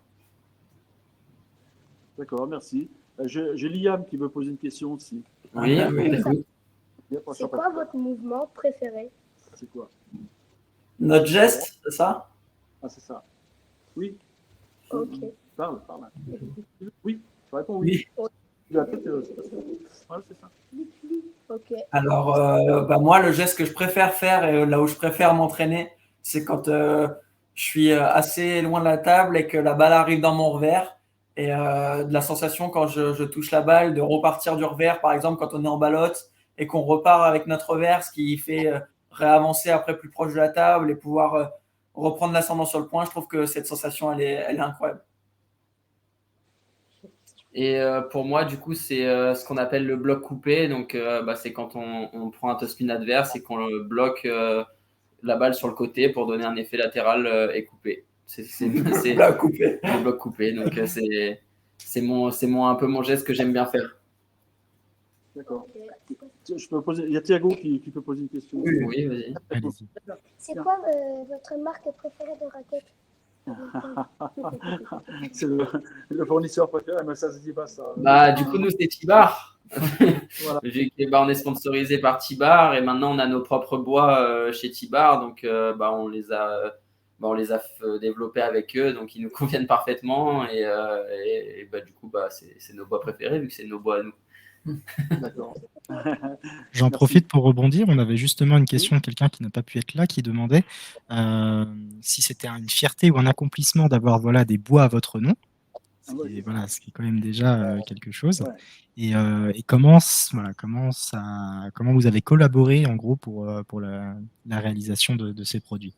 D'accord, merci. J'ai Liam qui veut poser une question aussi. Oui. C'est quoi votre mouvement préféré? C'est quoi? Notre geste, c'est ça? Ah, c'est ça. Oui. Ok. Parle. Oui, je réponds oui. Oui. C'est ça. Ok. Alors, moi, le geste que je préfère faire et là où je préfère m'entraîner, c'est quand je suis assez loin de la table et que la balle arrive dans mon revers. Et de la sensation quand je touche la balle, de repartir du revers, par exemple, quand on est en ballotte et qu'on repart avec notre revers, ce qui fait réavancer après plus proche de la table et pouvoir reprendre l'ascendant sur le point. Je trouve que cette sensation, elle est incroyable. Et pour moi, du coup, c'est ce qu'on appelle le bloc coupé. Donc, c'est quand on prend un topspin adverse et qu'on bloque la balle sur le côté pour donner un effet latéral et coupé. C'est Bloc coupé. le bloc coupé. Donc, c'est un peu mon geste que j'aime bien faire. D'accord. Il y a Thiago qui peut poser une question. Oui, vas-y. C'est quoi votre marque préférée de raquettes? C'est le fournisseur préféré, mais ça se dit pas ça. Du coup, nous, c'est Tibar. Voilà. On est sponsorisé par Tibar et maintenant on a nos propres bois chez Tibar. Donc, on les a développés avec eux. Donc, ils nous conviennent parfaitement. Et du coup, c'est nos bois préférés vu que c'est nos bois à nous. D'accord. J'en profite pour rebondir. On avait justement une question de quelqu'un qui n'a pas pu être là, qui demandait si c'était une fierté ou un accomplissement d'avoir des bois à votre nom. Ce qui est quand même déjà quelque chose. Et comment vous avez collaboré en gros pour la réalisation de ces produits?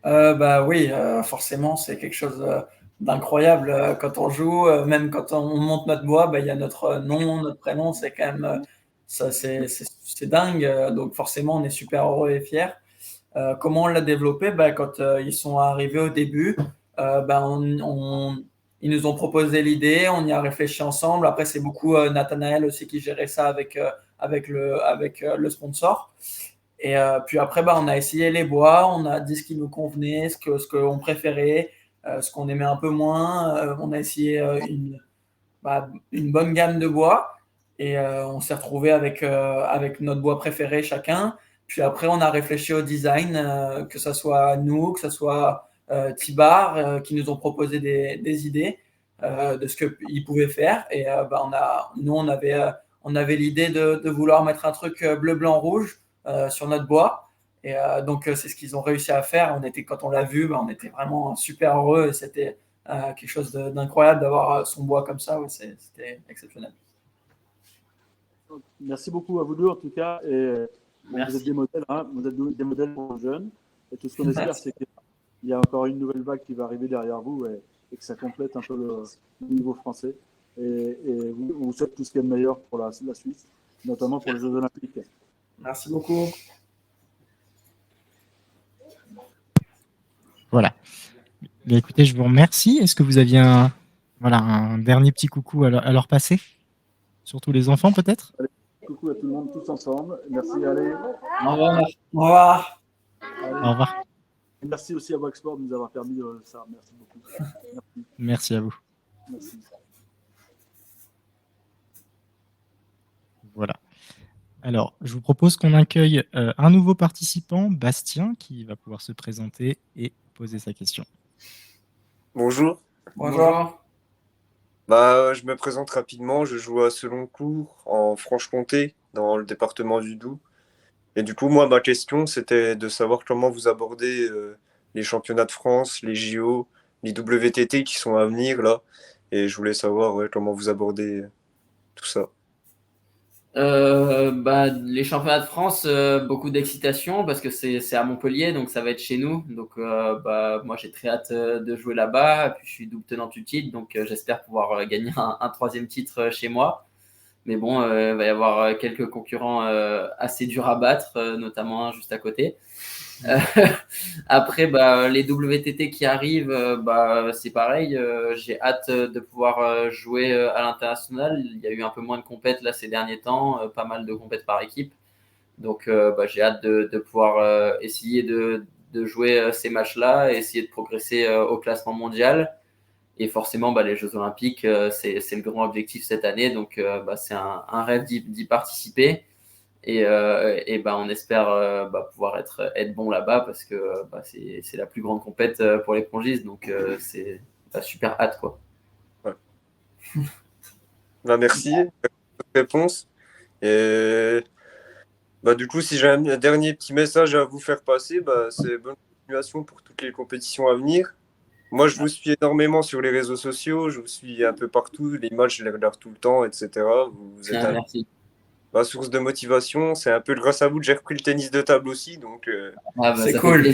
Oui, forcément, c'est quelque chose d'incroyable quand on joue, même quand on monte notre bois, il y a notre nom, notre prénom, c'est quand même ça, c'est dingue. Donc forcément, on est super heureux et fiers. Comment on l'a développé? Quand ils sont arrivés au début, ils nous ont proposé l'idée, on y a réfléchi ensemble. Après, c'est beaucoup Nathanaël aussi qui gérait ça avec le sponsor. Et puis après, on a essayé les bois, on a dit ce qui nous convenait, ce qu'on préférait, ce qu'on aimait un peu moins. On a essayé une bonne gamme de bois et on s'est retrouvé avec notre bois préféré chacun. Puis après, on a réfléchi au design, que ce soit nous, que ce soit Tibar, qui nous ont proposé des idées de ce qu'ils pouvaient faire. Et on avait l'idée de vouloir mettre un truc bleu, blanc, rouge sur notre bois. Et donc, c'est ce qu'ils ont réussi à faire. Quand on l'a vu, on était vraiment super heureux. Et c'était quelque chose d'incroyable d'avoir son bois comme ça. Ouais, c'était exceptionnel. Merci beaucoup à vous deux en tout cas. Et vous êtes des modèles, vous êtes des modèles pour les jeunes. Et tout ce qu'on espère, c'est qu'il y a encore une nouvelle vague qui va arriver derrière vous et que ça complète un peu le niveau français. Et on vous souhaite tout ce qui est le meilleur pour la Suisse, notamment pour les Jeux Olympiques. Merci beaucoup. Voilà. Bien, écoutez, je vous remercie. Est-ce que vous aviez un dernier petit coucou à leur passer? Surtout les enfants, peut-être? Allez, coucou à tout le monde, tous ensemble. Merci, allez. Au revoir. Au revoir. Allez. Au revoir. Et merci aussi à Waxport de nous avoir permis ça. Merci beaucoup. Merci. Merci à vous. Merci. Voilà. Alors, je vous propose qu'on accueille un nouveau participant, Bastien, qui va pouvoir se présenter et poser sa question. Bonjour. Bonjour. Je me présente rapidement. Je joue à Seloncourt, en Franche-Comté, dans le département du Doubs. Et du coup, moi, ma question, c'était de savoir comment vous abordez les championnats de France, les JO, les WTT qui sont à venir, là. Et je voulais savoir comment vous abordez tout ça. Les championnats de France, beaucoup d'excitation parce que c'est à Montpellier, donc ça va être chez nous. Donc, moi, j'ai très hâte de jouer là-bas. Puis, je suis double tenant du titre, donc j'espère pouvoir gagner un troisième titre chez moi. Mais bon, il va y avoir quelques concurrents assez durs à battre, notamment un juste à côté. Après, les WTT qui arrivent, c'est pareil. J'ai hâte de pouvoir jouer à l'international. Il y a eu un peu moins de compètes là ces derniers temps, pas mal de compètes par équipe. Donc, j'ai hâte de pouvoir essayer de jouer ces matchs-là et essayer de progresser au classement mondial. Et forcément, les Jeux Olympiques, c'est le grand objectif cette année. Donc, c'est un rêve d'y participer. Et on espère pouvoir être bon là-bas parce que c'est la plus grande compète pour les pongistes. Donc, c'est super hâte, quoi. Ouais. Merci pour votre réponse. Et du coup, si j'ai un dernier petit message à vous faire passer, c'est bonne continuation pour toutes les compétitions à venir. Moi, je vous suis énormément sur les réseaux sociaux, je vous suis un peu partout, les matchs, je les regarde tout le temps, etc. Vous êtes merci. Ma source de motivation, c'est un peu grâce à vous que j'ai repris le tennis de table aussi, donc c'est cool.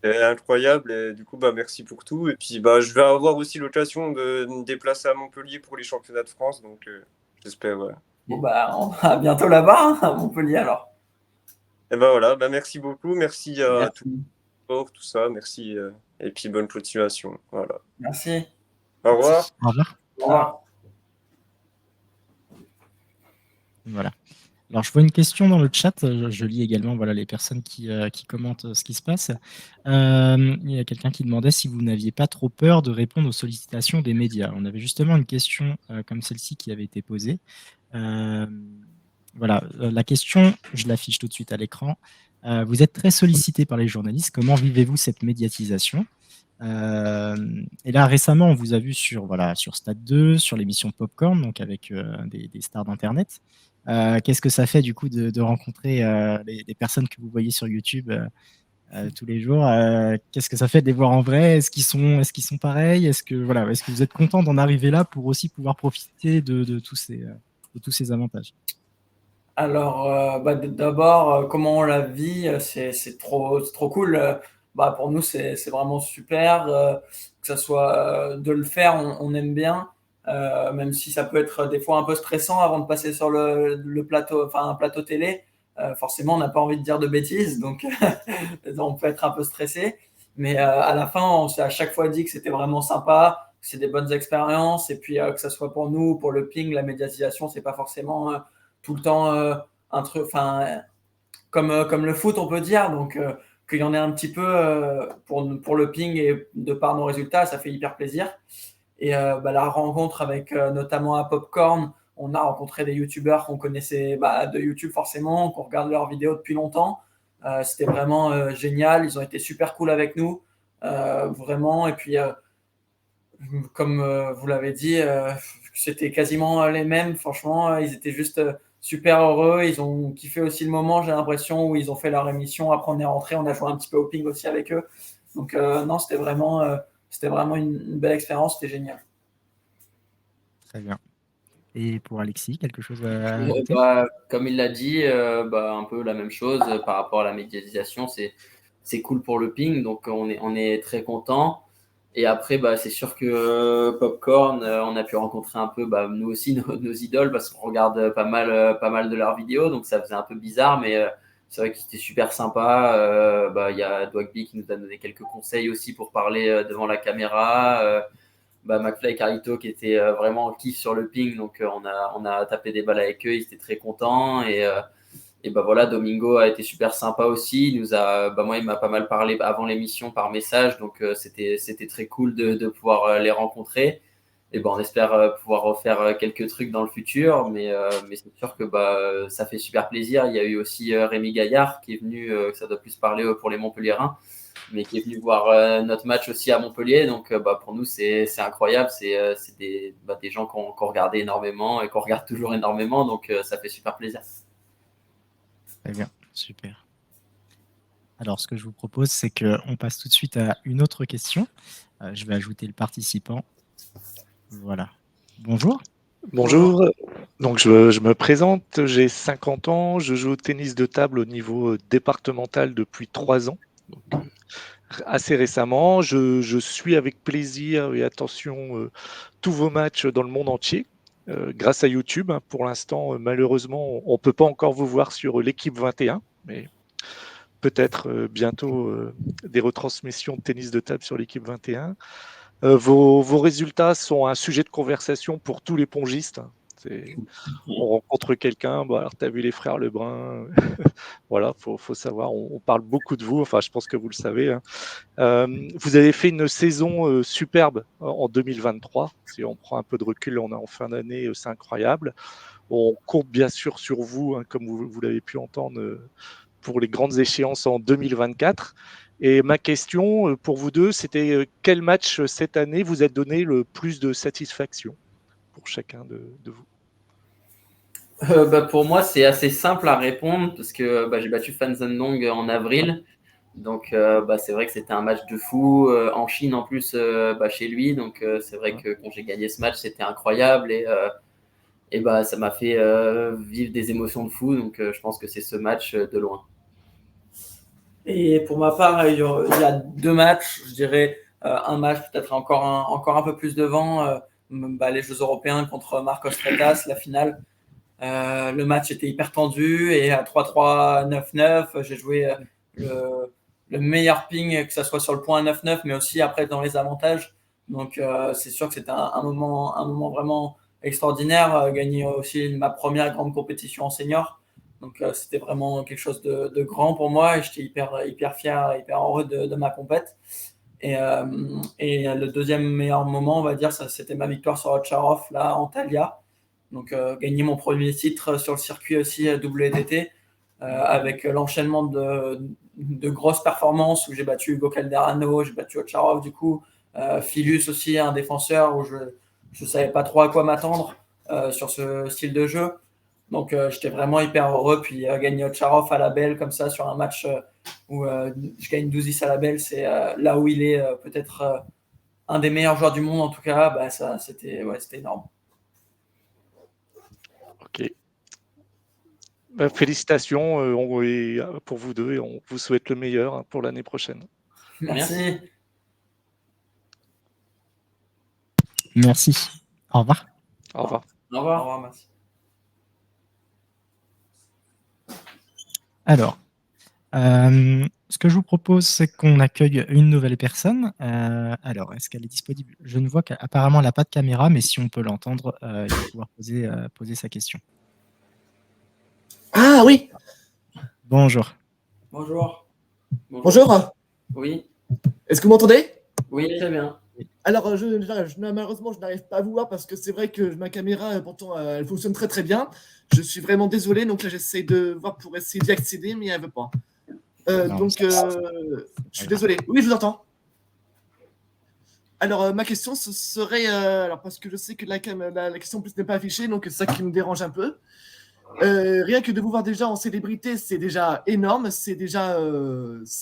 C'est incroyable. Et du coup, merci pour tout. Et puis, je vais avoir aussi l'occasion de me déplacer à Montpellier pour les championnats de France. Donc, j'espère. Ouais. Bon, on va bientôt là-bas, à Montpellier alors. Et voilà, merci beaucoup. Merci à Merci. tout pour tout ça. Merci. Et puis, bonne continuation. Voilà. Merci. Au revoir. Au revoir. Au revoir. Voilà. Alors, je vois une question dans le chat. Je lis également les personnes qui commentent ce qui se passe. Il y a quelqu'un qui demandait si vous n'aviez pas trop peur de répondre aux sollicitations des médias. On avait justement une question comme celle-ci qui avait été posée. La question, je l'affiche tout de suite à l'écran. Vous êtes très sollicité par les journalistes. Comment vivez-vous cette médiatisation ? Et là, récemment, on vous a vu sur Stade 2, sur l'émission Popcorn, donc avec des stars d'Internet. Qu'est-ce que ça fait du coup de rencontrer les personnes que vous voyez sur YouTube tous les jours? Qu'est-ce que ça fait de les voir en vrai? Est-ce qu'ils sont pareils? Est-ce que vous êtes content d'en arriver là pour aussi pouvoir profiter de tous ces avantages? Alors, d'abord, comment on la vit, c'est trop cool. Pour nous, c'est vraiment super. Que ça soit de le faire, on aime bien. Même si ça peut être des fois un peu stressant avant de passer sur le plateau, un plateau télé. Forcément, on n'a pas envie de dire de bêtises, donc on peut être un peu stressé. Mais à la fin, on s'est à chaque fois dit que c'était vraiment sympa, que c'est des bonnes expériences, et puis que ça soit pour nous, pour le ping, la médiatisation, c'est pas forcément tout le temps un truc, comme le foot, on peut dire. Donc qu'il y en ait un petit peu pour le ping et de par nos résultats, ça fait hyper plaisir. Et la rencontre avec notamment à Popcorn, on a rencontré des youtubeurs qu'on connaissait de YouTube forcément, qu'on regarde leurs vidéos depuis longtemps. C'était vraiment génial. Ils ont été super cool avec nous, vraiment. Et puis, comme vous l'avez dit, c'était quasiment les mêmes. Franchement, ils étaient juste super heureux. Ils ont kiffé aussi le moment, j'ai l'impression, où ils ont fait leur émission. Après, on est rentré, on a joué un petit peu au ping aussi avec eux. Donc, non, c'était vraiment une belle expérience, c'était génial. Très bien. Et pour Alexis, quelque chose à ajouter? Comme il l'a dit, un peu la même chose par rapport à la médiatisation. C'est cool pour le ping, donc on est très content. Et après, c'est sûr que Popcorn, on a pu rencontrer un peu, nous aussi, nos idoles, parce qu'on regarde pas mal de leurs vidéos, donc ça faisait un peu bizarre, mais c'est vrai que c'était super sympa. Il y a Dwagby qui nous a donné quelques conseils aussi pour parler devant la caméra. McFly et Carlito qui étaient vraiment en kiff sur le ping, donc on a tapé des balles avec eux, ils étaient très contents. Et voilà, Domingo a été super sympa aussi. Il nous a, moi, il m'a pas mal parlé avant l'émission par message, donc c'était très cool de pouvoir les rencontrer. Et on espère pouvoir refaire quelques trucs dans le futur, mais c'est sûr que ça fait super plaisir. Il y a eu aussi Rémi Gaillard qui est venu, ça doit plus parler pour les Montpelliérains, mais qui est venu voir notre match aussi à Montpellier. Donc pour nous, c'est incroyable. C'est des gens qu'on regardait énormément et qu'on regarde toujours énormément, donc ça fait super plaisir. Très bien, super. Alors, ce que je vous propose, c'est qu'on passe tout de suite à une autre question. Je vais ajouter le participant. Voilà. Bonjour. Bonjour. Donc, je me présente, j'ai 50 ans, je joue au tennis de table au niveau départemental depuis 3 ans. Donc, assez récemment, je suis avec plaisir et attention tous vos matchs dans le monde entier. Grâce à YouTube, pour l'instant, malheureusement, on ne peut pas encore vous voir sur l'équipe 21, mais peut-être bientôt des retransmissions de tennis de table sur l'équipe 21. Vos résultats sont un sujet de conversation pour tous les pongistes. On rencontre quelqu'un, alors tu as vu les frères Lebrun, voilà, faut savoir, on parle beaucoup de vous, enfin je pense que vous le savez. Vous avez fait une saison superbe en 2023, si on prend un peu de recul, on est en fin d'année, c'est incroyable. On compte bien sûr sur vous, comme vous l'avez pu entendre, pour les grandes échéances en 2024. Et ma question pour vous deux, c'était quel match cette année vous a donné le plus de satisfaction pour chacun de vous? Pour moi, c'est assez simple à répondre parce que j'ai battu Fan Zhendong en avril. Donc, c'est vrai que c'était un match de fou en Chine en plus chez lui. Donc, c'est vrai que quand j'ai gagné ce match, c'était incroyable et ça m'a fait vivre des émotions de fou. Donc, je pense que c'est ce match de loin. Et pour ma part, il y a 2 matchs, je dirais un match peut-être encore un peu plus devant, les Jeux européens contre Marcos Freitas, la finale. Le match était hyper tendu et à 3-3, 9-9, j'ai joué le meilleur ping, que ce soit sur le point 9-9, mais aussi après dans les avantages. Donc c'est sûr que c'était un moment vraiment extraordinaire. Gagner aussi ma première grande compétition en senior. Donc c'était vraiment quelque chose de grand pour moi et j'étais hyper fier, hyper heureux de ma compète. Et le deuxième meilleur moment, on va dire, c'était ma victoire sur Ovtcharov, là, en Thalia. Donc gagner mon premier titre sur le circuit aussi WTT, avec l'enchaînement de grosses performances où j'ai battu Hugo Calderano, j'ai battu Ovtcharov du coup, Philus aussi, un défenseur où je ne savais pas trop à quoi m'attendre sur ce style de jeu. Donc j'étais vraiment hyper heureux. Puis gagner Ovtcharov à la belle comme ça sur un match où je gagne 12-10 à la belle, c'est là où il est peut-être un des meilleurs joueurs du monde en tout cas. C'était énorme. Ok. Félicitations pour vous deux et on vous souhaite le meilleur pour l'année prochaine. Merci. Merci. Au revoir. Au revoir. Au revoir. Au revoir, merci. Alors, ce que je vous propose, c'est qu'on accueille une nouvelle personne. Alors, est-ce qu'elle est disponible? Je ne vois qu'apparemment, elle n'a pas de caméra, mais si on peut l'entendre, il va pouvoir poser sa question. Ah oui. Bonjour. Bonjour. Oui. Est-ce que vous m'entendez? Oui, très bien. Alors, malheureusement, je n'arrive pas à vous voir parce que c'est vrai que ma caméra, pourtant, elle fonctionne très très bien. Je suis vraiment désolé. Donc là, j'essaie de voir pour essayer d'y accéder, mais elle ne veut pas. Je suis désolé. Oui, je vous entends. Alors, ma question, ce serait... alors, parce que je sais que la question en plus n'est pas affichée, donc c'est ça qui me dérange un peu. Rien que de vous voir déjà en célébrité, c'est déjà énorme, c'est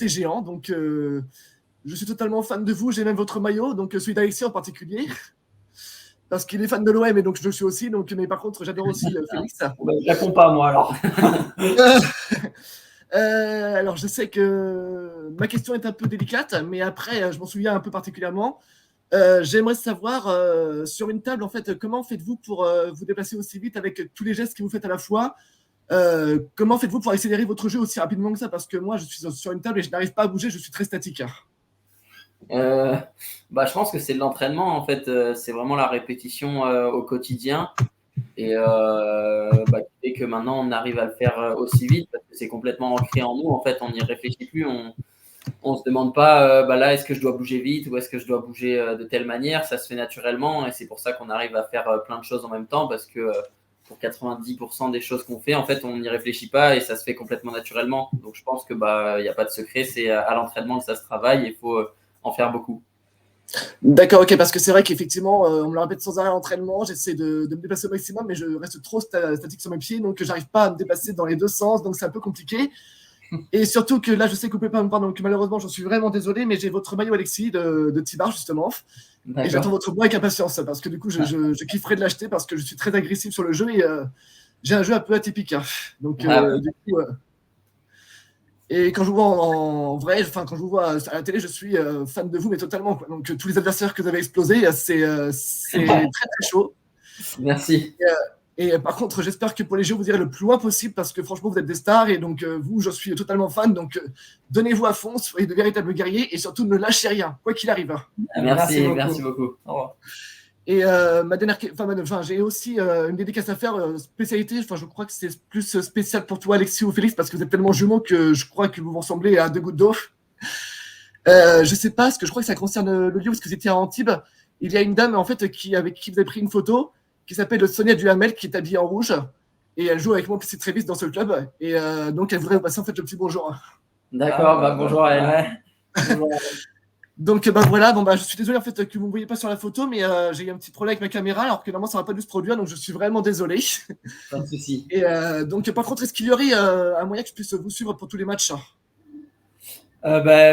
géant. Donc, je suis totalement fan de vous. J'ai même votre maillot, donc celui d'Alexis en particulier, parce qu'il est fan de l'OM et donc je le suis aussi. Donc, mais par contre, j'adore aussi Félix. Je la compte pas moi alors. Alors, je sais que ma question est un peu délicate, mais après, je m'en souviens un peu particulièrement. J'aimerais savoir, sur une table, en fait, comment faites-vous pour vous déplacer aussi vite avec tous les gestes que vous faites à la fois? Comment faites-vous pour accélérer votre jeu aussi rapidement que ça? Parce que moi, je suis sur une table et je n'arrive pas à bouger, je suis très statique. Je pense que c'est de l'entraînement, en fait. C'est vraiment la répétition au quotidien. Et qui fait que maintenant, on arrive à le faire aussi vite parce que c'est complètement ancré en nous. En fait, on n'y réfléchit plus. On se demande pas, là, est-ce que je dois bouger vite ou est-ce que je dois bouger de telle manière? Ça se fait naturellement et c'est pour ça qu'on arrive à faire plein de choses en même temps parce que pour 90% des choses qu'on fait, en fait, on n'y réfléchit pas et ça se fait complètement naturellement. Donc, je pense que il n'y a pas de secret. C'est à l'entraînement que ça se travaille et il faut en faire beaucoup. D'accord, ok, parce que c'est vrai qu'effectivement, on me le répète sans arrêt à l'entraînement, j'essaie de me déplacer au maximum, mais je reste trop statique sur mes pieds, donc j'arrive pas à me déplacer dans les deux sens, donc c'est un peu compliqué. Et surtout que là, je sais que vous pouvez pas me parler, donc malheureusement, j'en suis vraiment désolé, mais j'ai votre maillot Alexis de Tibar, justement. Et j'attends votre bois avec impatience, parce que du coup, je kifferais de l'acheter, parce que je suis très agressif sur le jeu, et j'ai un jeu un peu atypique. Donc, du coup... Et quand je vous vois en vrai, enfin quand je vous vois à la télé, je suis fan de vous, mais totalement, quoi. Donc tous les adversaires que vous avez explosés, c'est très très chaud. Merci. Et par contre, j'espère que pour les jeux, vous irez le plus loin possible parce que franchement, vous êtes des stars et donc vous, je suis totalement fan. Donc donnez-vous à fond, soyez de véritables guerriers et surtout ne lâchez rien, quoi qu'il arrive. Merci beaucoup. Au revoir. Et ma dernière, j'ai aussi une dédicace à faire, spécialité. Enfin, je crois que c'est plus spécial pour toi, Alexis ou Félix, parce que vous êtes tellement jumeaux que je crois que vous vous ressemblez à deux gouttes d'eau. Je sais pas, parce que je crois que ça concerne le lieu parce que vous étiez à Antibes. Il y a une dame en fait avec qui vous avez pris une photo, qui s'appelle Sonia Duhamel, qui est habillée en rouge, et elle joue avec moi petit Trévis dans ce club. Et donc elle voudrait vous passer en fait le petit bonjour. D'accord, bonjour à elle. Bonjour. Donc voilà, je suis désolé en fait que vous ne me voyez pas sur la photo, mais j'ai eu un petit problème avec ma caméra, alors que normalement ça n'aurait pas dû se produire, donc je suis vraiment désolé. Pas de souci. Et donc par contre, est-ce qu'il y aurait un moyen que je puisse vous suivre pour tous les matchs?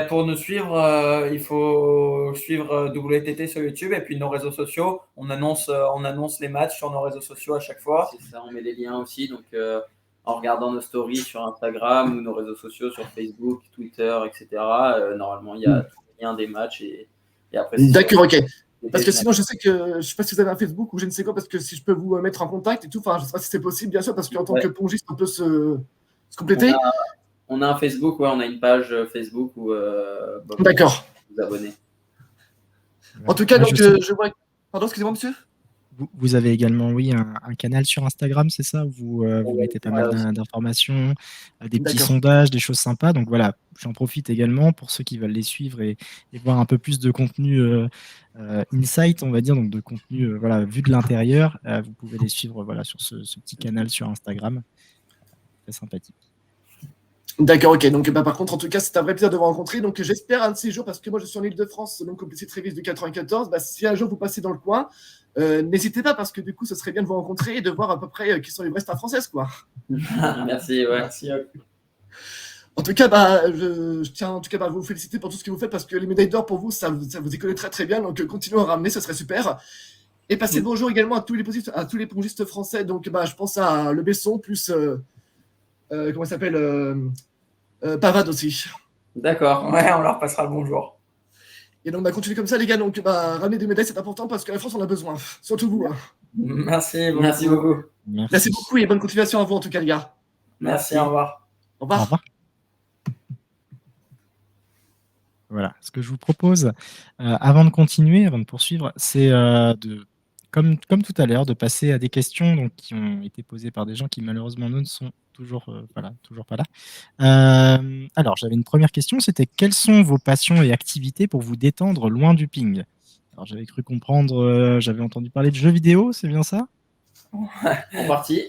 Pour nous suivre, il faut suivre WTT sur YouTube et puis nos réseaux sociaux. On annonce les matchs sur nos réseaux sociaux à chaque fois. C'est ça, on met les liens aussi. Donc en regardant nos stories sur Instagram ou nos réseaux sociaux sur Facebook, Twitter, etc. Normalement, il y a tout le lien des matchs et après. D'accord, ok. Parce que sinon, je sais que je ne sais pas si vous avez un Facebook ou je ne sais quoi, parce que si je peux vous mettre en contact et tout, enfin, je ne sais pas si c'est possible, bien sûr, parce qu'en tant que pongiste, on peut se compléter. On a un Facebook, ouais, on a une page Facebook où D'accord. vous abonner. En tout cas, donc, je vois. Pardon, excusez-moi, monsieur. Vous avez également, oui, un canal sur Instagram, c'est ça? Vous mettez pas mal d'informations, des petits sondages, des choses sympas. Donc voilà, j'en profite également pour ceux qui veulent les suivre et voir un peu plus de contenu insight, on va dire, donc de contenu voilà, vu de l'intérieur. Vous pouvez les suivre voilà, sur ce petit canal sur Instagram. Très sympathique. D'accord, ok. Donc, par contre, en tout cas, c'est un vrai plaisir de vous rencontrer. Donc, j'espère un de ces jours, parce que moi, je suis en Ile-de-France, donc au lycée Trévis de 94. Si un jour vous passez dans le coin, n'hésitez pas, parce que du coup, ce serait bien de vous rencontrer et de voir à peu près qui sont les vraies stars françaises, quoi. Merci, ouais. Merci. En tout cas, je tiens en tout cas à vous féliciter pour tout ce que vous faites, parce que les médailles d'or pour vous, ça vous y connaît très très bien. Donc, continuez à en ramener, ce serait super. Et passez le bonjour également à tous les pongistes français. Donc, je pense à Le Besson, plus comment il s'appelle Pavade aussi. D'accord, ouais, on leur passera le bonjour. Et donc, continuez comme ça, les gars. Donc, ramener des médailles, c'est important parce que la France en a besoin. Surtout vous. Hein. Merci beaucoup. Merci beaucoup et bonne continuation à vous, en tout cas, les gars. Merci, au revoir. Au revoir. Au revoir. Voilà, ce que je vous propose, avant de continuer, avant de poursuivre, c'est comme tout à l'heure, de passer à des questions donc, qui ont été posées par des gens qui malheureusement ne sont toujours pas là. Alors, j'avais une première question, c'était quelles sont vos passions et activités pour vous détendre loin du ping? Alors, j'avais cru comprendre, j'avais entendu parler de jeux vidéo, c'est bien ça? En partie.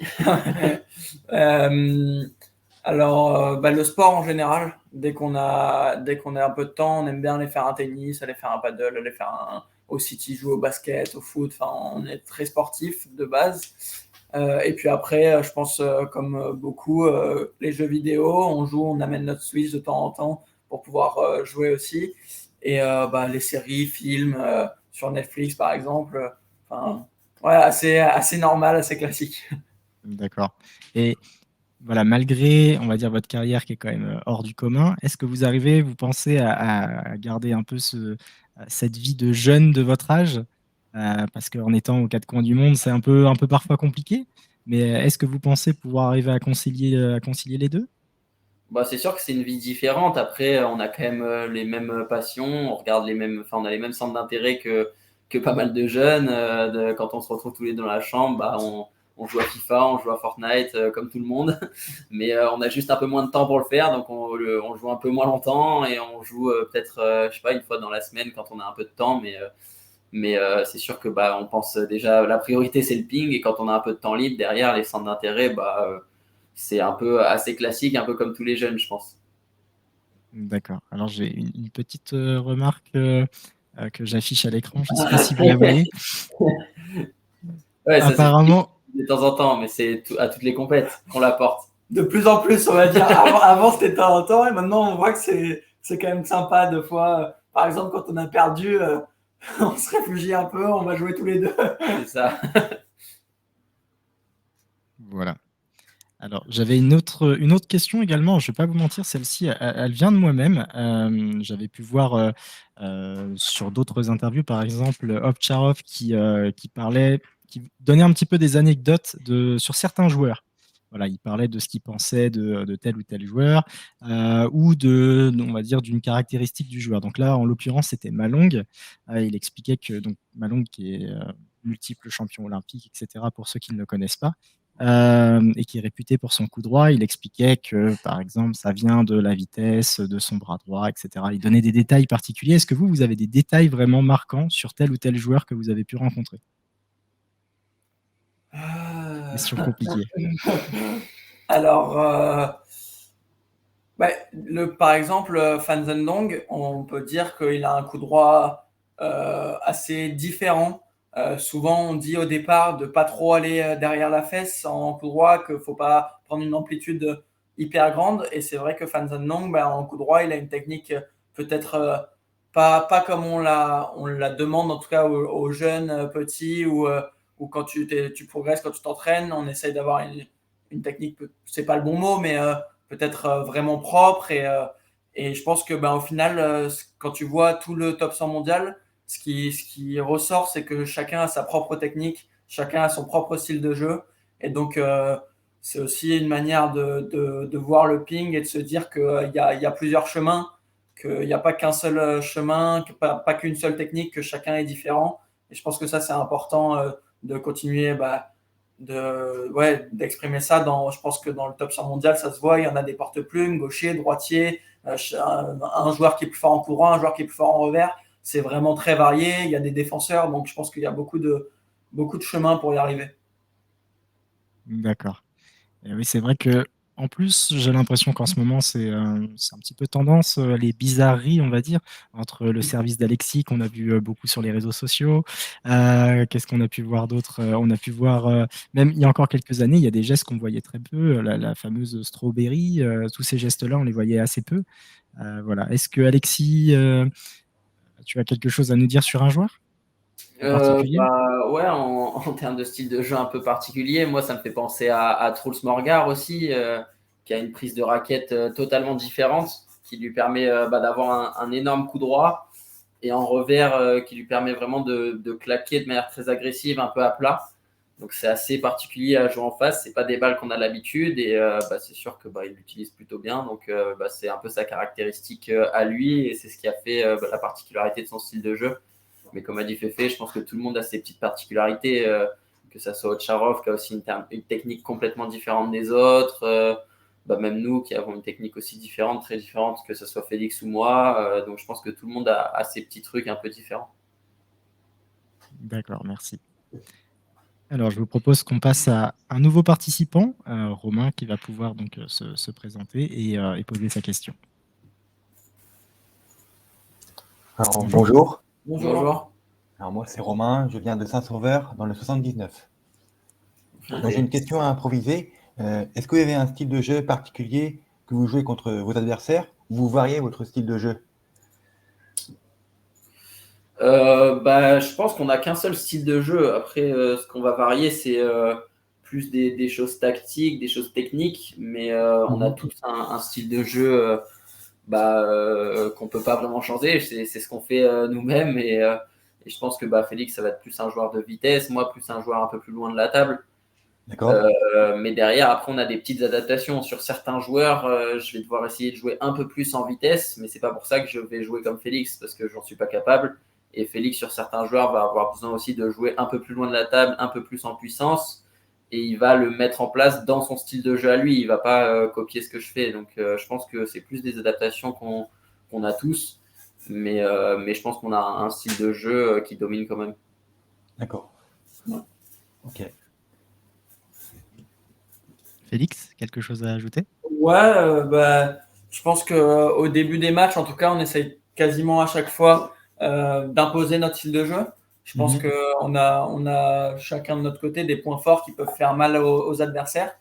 Alors, le sport en général, dès qu'on a un peu de temps, on aime bien aller faire un tennis, aller faire un paddle, aller faire au city, jouer au basket, au foot. Enfin, on est très sportif de base. Et puis après, je pense comme beaucoup, les jeux vidéo, on amène notre Switch de temps en temps pour pouvoir jouer aussi. Et les séries, films sur Netflix par exemple. Ouais, assez normal, assez classique. D'accord. Et voilà, malgré, on va dire, votre carrière qui est quand même hors du commun, est-ce que vous arrivez, vous pensez à garder un peu cette vie de jeune de votre âge? Parce qu'en étant aux quatre coins du monde, c'est un peu parfois compliqué. Mais est-ce que vous pensez pouvoir arriver à concilier les deux? C'est sûr que c'est une vie différente. Après, on a quand même les mêmes passions, on a les mêmes centres d'intérêt que pas mal de jeunes. Quand on se retrouve tous les deux dans la chambre, on joue à FIFA, on joue à Fortnite, comme tout le monde. Mais on a juste un peu moins de temps pour le faire, donc on joue un peu moins longtemps et on joue peut-être, je sais pas, une fois dans la semaine quand on a un peu de temps. Mais c'est sûr que on pense déjà, la priorité c'est le ping, et quand on a un peu de temps libre, derrière les centres d'intérêt, c'est un peu assez classique, un peu comme tous les jeunes, je pense. D'accord. Alors j'ai une petite remarque que j'affiche à l'écran, je ne sais pas si vous la voyez. Ouais, ça, apparemment. De temps en temps, mais c'est à toutes les compètes qu'on l'apporte. De plus en plus, on va dire. Avant c'était de temps en temps, et maintenant on voit que c'est quand même sympa de fois. Par exemple, quand on a perdu, on se réfugie un peu, on va jouer tous les deux. C'est ça. Voilà. Alors, j'avais une autre question également. Je ne vais pas vous mentir, celle-ci, elle vient de moi-même. J'avais pu voir sur d'autres interviews, par exemple, Ovtcharov qui donnait un petit peu des anecdotes sur certains joueurs. Voilà, il parlait de ce qu'il pensait de tel ou tel joueur ou on va dire, d'une caractéristique du joueur. Donc là, en l'occurrence, c'était Malong. Il expliquait que donc Malong, qui est multiple champion olympique, etc., pour ceux qui ne le connaissent pas, et qui est réputé pour son coup droit, il expliquait que, par exemple, ça vient de la vitesse de son bras droit, etc. Il donnait des détails particuliers. Est-ce que vous avez des détails vraiment marquants sur tel ou tel joueur que vous avez pu rencontrer? Question compliquée. Alors, par exemple, Fan Zhendong, on peut dire qu'il a un coup droit assez différent. Souvent, on dit au départ de ne pas trop aller derrière la fesse en coup droit, qu'il ne faut pas prendre une amplitude hyper grande. Et c'est vrai que Fan Zhendong, en coup droit, il a une technique peut-être pas comme on la demande, en tout cas aux jeunes petits, ou quand tu progresses, quand tu t'entraînes, on essaye d'avoir une technique, c'est pas le bon mot, mais peut-être vraiment propre. Et je pense que au final, quand tu vois tout le top 100 mondial, ce qui ressort, c'est que chacun a sa propre technique, chacun a son propre style de jeu. Et donc, c'est aussi une manière de voir le ping et de se dire qu'il y a plusieurs chemins, qu'il n'y a pas qu'un seul chemin, pas qu'une seule technique, que chacun est différent. Et je pense que ça, c'est important de continuer d'exprimer ça. Je pense que dans le top 100 mondial, ça se voit, il y en a des porte-plumes, gauchers, droitiers, un joueur qui est plus fort en courant, un joueur qui est plus fort en revers. C'est vraiment très varié. Il y a des défenseurs, donc je pense qu'il y a beaucoup de chemins pour y arriver. D'accord. Et oui, c'est vrai que en plus, j'ai l'impression qu'en ce moment, c'est un petit peu tendance, les bizarreries, on va dire, entre le service d'Alexis qu'on a vu beaucoup sur les réseaux sociaux. Qu'est-ce qu'on a pu voir d'autre? On a pu voir, même il y a encore quelques années, il y a des gestes qu'on voyait très peu, la fameuse strawberry, tous ces gestes-là, on les voyait assez peu. Voilà. Est-ce que Alexis, tu as quelque chose à nous dire sur un joueur en particulier? Ouais, en termes de style de jeu un peu particulier, moi ça me fait penser à Truls Morgar aussi, qui a une prise de raquette totalement différente, qui lui permet d'avoir un énorme coup droit et en revers qui lui permet vraiment de claquer de manière très agressive, un peu à plat. Donc c'est assez particulier à jouer en face, c'est pas des balles qu'on a l'habitude et c'est sûr que il l'utilise plutôt bien, donc c'est un peu sa caractéristique à lui et c'est ce qui a fait la particularité de son style de jeu. Mais comme a dit Féfé, je pense que tout le monde a ses petites particularités, que ça soit Otcharov qui a aussi une technique complètement différente des autres, même nous qui avons une technique aussi différente, très différente, que ce soit Félix ou moi. Donc je pense que tout le monde a ses petits trucs un peu différents. D'accord, merci. Alors, je vous propose qu'on passe à un nouveau participant, Romain, qui va pouvoir donc se présenter et poser sa question. Alors, bonjour. Bonjour. Alors moi c'est Romain, je viens de Saint-Sauveur dans le 79. Donc j'ai une question à improviser. Est-ce que vous avez un style de jeu particulier que vous jouez contre vos adversaires ou vous variez votre style de jeu? Je pense qu'on n'a qu'un seul style de jeu. Après, ce qu'on va varier, c'est plus des choses tactiques, des choses techniques, mais on a tous un style de jeu qu'on peut pas vraiment changer. C'est ce qu'on fait nous-mêmes et je pense que Félix, ça va être plus un joueur de vitesse, moi plus un joueur un peu plus loin de la table. D'accord. Mais derrière, après, on a des petites adaptations. Sur certains joueurs, je vais devoir essayer de jouer un peu plus en vitesse, mais c'est pas pour ça que je vais jouer comme Félix, parce que j'en suis pas capable. Et Félix, sur certains joueurs, va avoir besoin aussi de jouer un peu plus loin de la table, un peu plus en puissance, et il va le mettre en place dans son style de jeu à lui. Il va pas copier ce que je fais. Donc, je pense que c'est plus des adaptations qu'on a tous, mais je pense qu'on a un style de jeu qui domine quand même. D'accord. Ouais. Ok. Félix, quelque chose à ajouter? Ouais, je pense qu'au début des matchs, en tout cas, on essaye quasiment à chaque fois d'imposer notre style de jeu. Je pense qu'on a chacun de notre côté des points forts qui peuvent faire mal aux adversaires.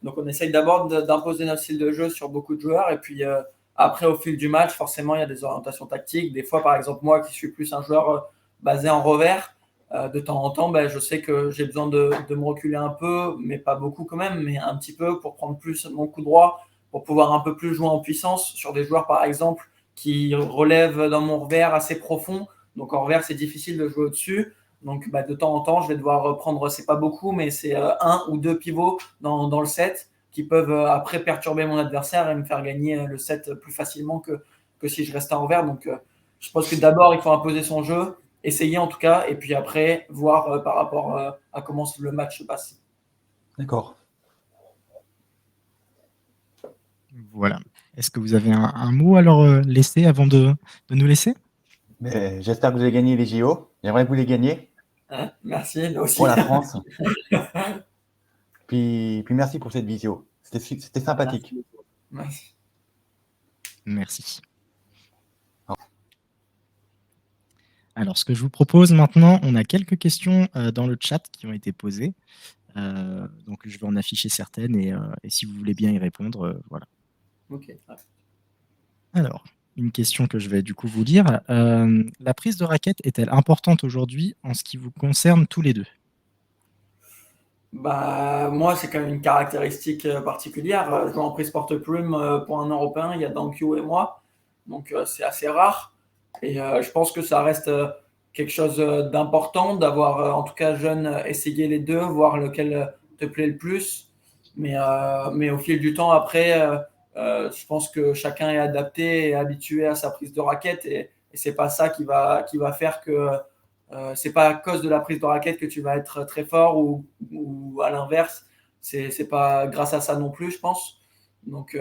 Donc, on essaye d'abord d'imposer notre style de jeu sur beaucoup de joueurs. Et puis, après, au fil du match, forcément, il y a des orientations tactiques. Des fois, par exemple, moi qui suis plus un joueur basé en revers, de temps en temps, je sais que j'ai besoin de me reculer un peu, mais pas beaucoup quand même, mais un petit peu pour prendre plus mon coup droit, pour pouvoir un peu plus jouer en puissance sur des joueurs, par exemple, qui relèvent dans mon revers assez profond. Donc en revers, c'est difficile de jouer au-dessus. Donc de temps en temps, je vais devoir prendre, c'est pas beaucoup, mais c'est un ou deux pivots dans le set qui peuvent après perturber mon adversaire et me faire gagner le set plus facilement que si je restais en revers. Donc je pense que d'abord, il faut imposer son jeu, essayer en tout cas, et puis après, voir par rapport à comment le match se passe. D'accord. Voilà. Est-ce que vous avez un mot à leur laisser avant de nous laisser? J'espère que vous allez gagner les JO. J'aimerais que vous les gagniez. Merci, nous aussi. Pour la France. puis merci pour cette visio. C'était sympathique. Merci. Merci. Alors, ce que je vous propose maintenant, on a quelques questions dans le chat qui ont été posées. Donc, je vais en afficher certaines et si vous voulez bien y répondre, voilà. Ok. Alors, une question que je vais du coup vous lire. La prise de raquette est-elle importante aujourd'hui en ce qui vous concerne tous les deux? Moi, c'est quand même une caractéristique particulière. Jouer en prise porte-plume pour un Européen, il y a Dankyu et moi. Donc, c'est assez rare. Et je pense que ça reste quelque chose d'important d'avoir, en tout cas jeune, essayé les deux, voir lequel te plaît le plus. Mais au fil du temps, après, je pense que chacun est adapté et habitué à sa prise de raquette. Et c'est pas ça qui va faire que c'est pas à cause de la prise de raquette que tu vas être très fort ou à l'inverse. C'est pas grâce à ça non plus, je pense. Donc,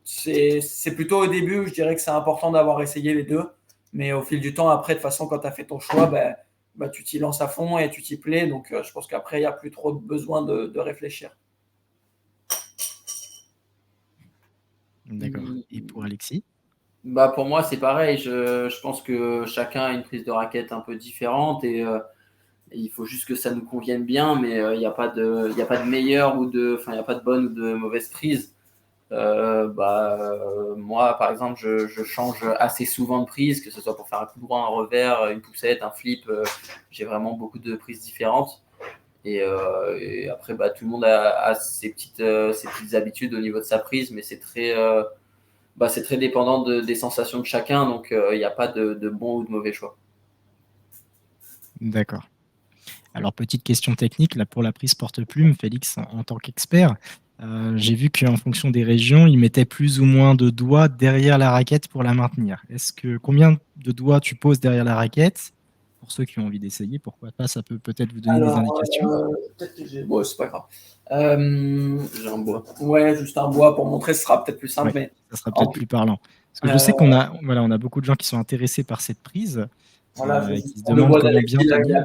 c'est plutôt au début, je dirais que c'est important d'avoir essayé les deux. Mais au fil du temps, après, de toute façon, quand tu as fait ton choix, tu t'y lances à fond et tu t'y plais. Donc, je pense qu'après, il n'y a plus trop besoin de réfléchir. D'accord. Et pour Alexis? Pour moi, c'est pareil. Je pense que chacun a une prise de raquette un peu différente et il faut juste que ça nous convienne bien, mais il n'y a pas de meilleure il n'y a pas de bonne ou de mauvaise prise. Moi, par exemple, je change assez souvent de prise, que ce soit pour faire un coup droit, un revers, une poussette, un flip. J'ai vraiment beaucoup de prises différentes. Et après, tout le monde a ses petites habitudes au niveau de sa prise, mais c'est très dépendant des sensations de chacun. Donc, il n'y a pas de bon ou de mauvais choix. D'accord. Alors, petite question technique, là, pour la prise porte-plume, Félix, en tant qu'expert, j'ai vu qu'en fonction des régions, ils mettaient plus ou moins de doigts derrière la raquette pour la maintenir. Combien de doigts tu poses derrière la raquette? Pour ceux qui ont envie d'essayer, pourquoi pas, ça peut peut-être vous donner des indications. Peut-être que j'ai... c'est pas grave. J'ai un bois. Ouais, juste un bois pour montrer, ce sera peut-être plus simple. Ouais, ça sera peut-être plus parlant. Parce que je sais qu'on a beaucoup de gens qui sont intéressés par cette prise. Qui se demandent comment bien tenir.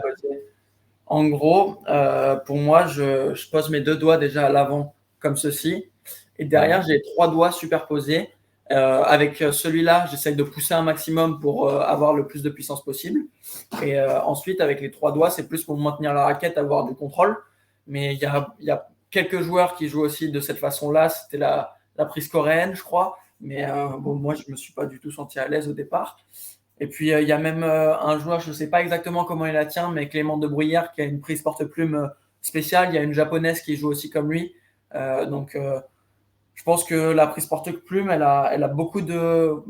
En gros, pour moi, je pose mes 2 doigts déjà à l'avant, comme ceci. Et derrière, j'ai 3 doigts superposés. Avec celui-là, j'essaye de pousser un maximum pour avoir le plus de puissance possible. Et ensuite, avec les 3 doigts, c'est plus pour maintenir la raquette, avoir du contrôle. Mais il y a quelques joueurs qui jouent aussi de cette façon-là. C'était la prise coréenne, je crois. Mais moi, je ne me suis pas du tout senti à l'aise au départ. Et puis, il y a même un joueur, je ne sais pas exactement comment il la tient, mais Clément de Bruyère, qui a une prise porte-plume spéciale. Il y a une japonaise qui joue aussi comme lui. Je pense que la prise porte-plume, elle a beaucoup de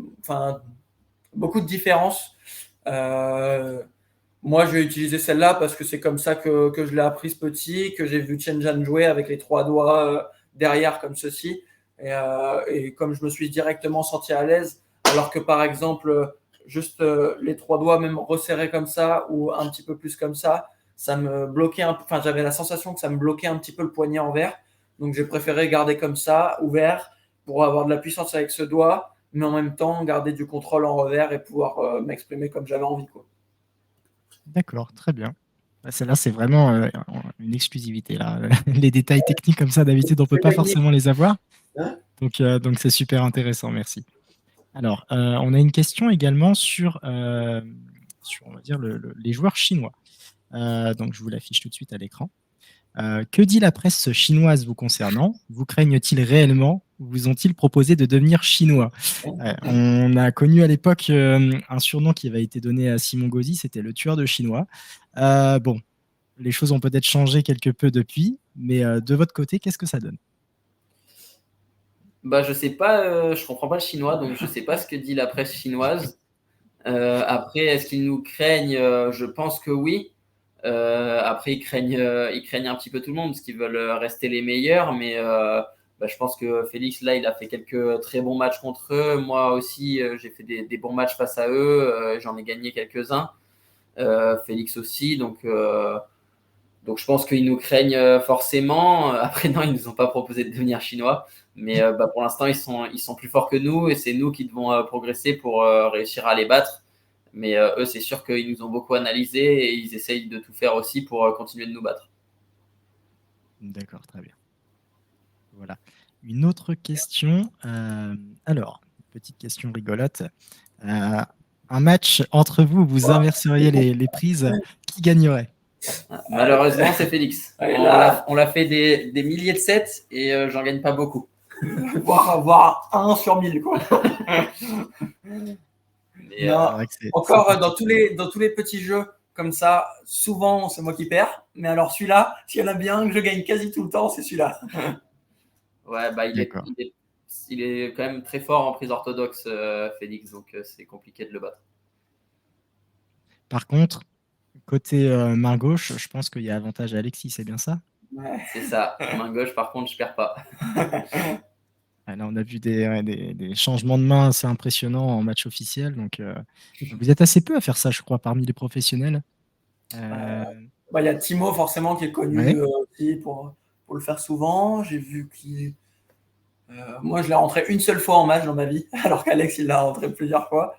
différences. Moi, je vais utiliser celle-là parce que c'est comme ça que je l'ai apprise petit, que j'ai vu Chen Zhan jouer avec les 3 doigts derrière comme ceci. Et comme je me suis directement senti à l'aise, alors que par exemple, juste les 3 doigts même resserrés comme ça ou un petit peu plus comme ça me bloquait j'avais la sensation que ça me bloquait un petit peu le poignet envers. Donc, j'ai préféré garder comme ça, ouvert, pour avoir de la puissance avec ce doigt, mais en même temps, garder du contrôle en revers et pouvoir m'exprimer comme j'avais envie. D'accord, très bien. Celle-là, c'est vraiment une exclusivité. Là. Les détails techniques comme ça, d'habitude, on ne peut pas forcément les avoir. Donc, c'est super intéressant, merci. Alors, on a une question également sur on va dire, les joueurs chinois. Donc, je vous l'affiche tout de suite à l'écran. Que dit la presse chinoise vous concernant? Vous craignent-ils réellement? Vous ont-ils proposé de devenir chinois? On a connu à l'époque un surnom qui avait été donné à Simon Gauzy, c'était le tueur de Chinois. Bon, les choses ont peut-être changé quelque peu depuis, mais de votre côté, qu'est-ce que ça donne? Je sais pas, je comprends pas le chinois, donc je sais pas ce que dit la presse chinoise. Après, est-ce qu'ils nous craignent? Je pense que oui. Après, ils craignent un petit peu tout le monde parce qu'ils veulent rester les meilleurs, mais je pense que Félix, là, il a fait quelques très bons matchs contre eux. Moi aussi, j'ai fait des bons matchs face à eux. J'en ai gagné quelques-uns. Félix aussi, donc je pense qu'ils nous craignent forcément. Après, non, ils ne nous ont pas proposé de devenir chinois, mais pour l'instant, ils sont plus forts que nous et c'est nous qui devons progresser pour réussir à les battre. Mais eux, c'est sûr qu'ils nous ont beaucoup analysé et ils essayent de tout faire aussi pour continuer de nous battre. D'accord, très bien. Voilà. Une autre question. Alors, petite question rigolote. Un match entre vous, vous inverseriez les prises. Qui gagnerait? Malheureusement, c'est Félix. On l'a fait des milliers de sets et j'en gagne pas beaucoup. Voire 1 sur 1000, quoi. Mais, encore dans tous les petits jeux comme ça, souvent, c'est moi qui perds. Mais alors celui-là, s'il y en a bien un que je gagne quasi tout le temps, c'est celui-là. Ouais, bah, il est quand même très fort en prise orthodoxe, Félix, donc c'est compliqué de le battre. Par contre, côté main gauche, je pense qu'il y a avantage à Alexis, c'est bien ça? Ouais. C'est ça. Main gauche, par contre, je perds pas. Là, on a vu des changements de main assez impressionnants en match officiel. Donc, vous êtes assez peu à faire ça, je crois, parmi les professionnels. Il y a Timo, forcément, qui est connu aussi pour le faire souvent. J'ai vu qu'il. Moi, je l'ai rentré une seule fois en match dans ma vie, alors qu'Alex, il l'a rentré plusieurs fois.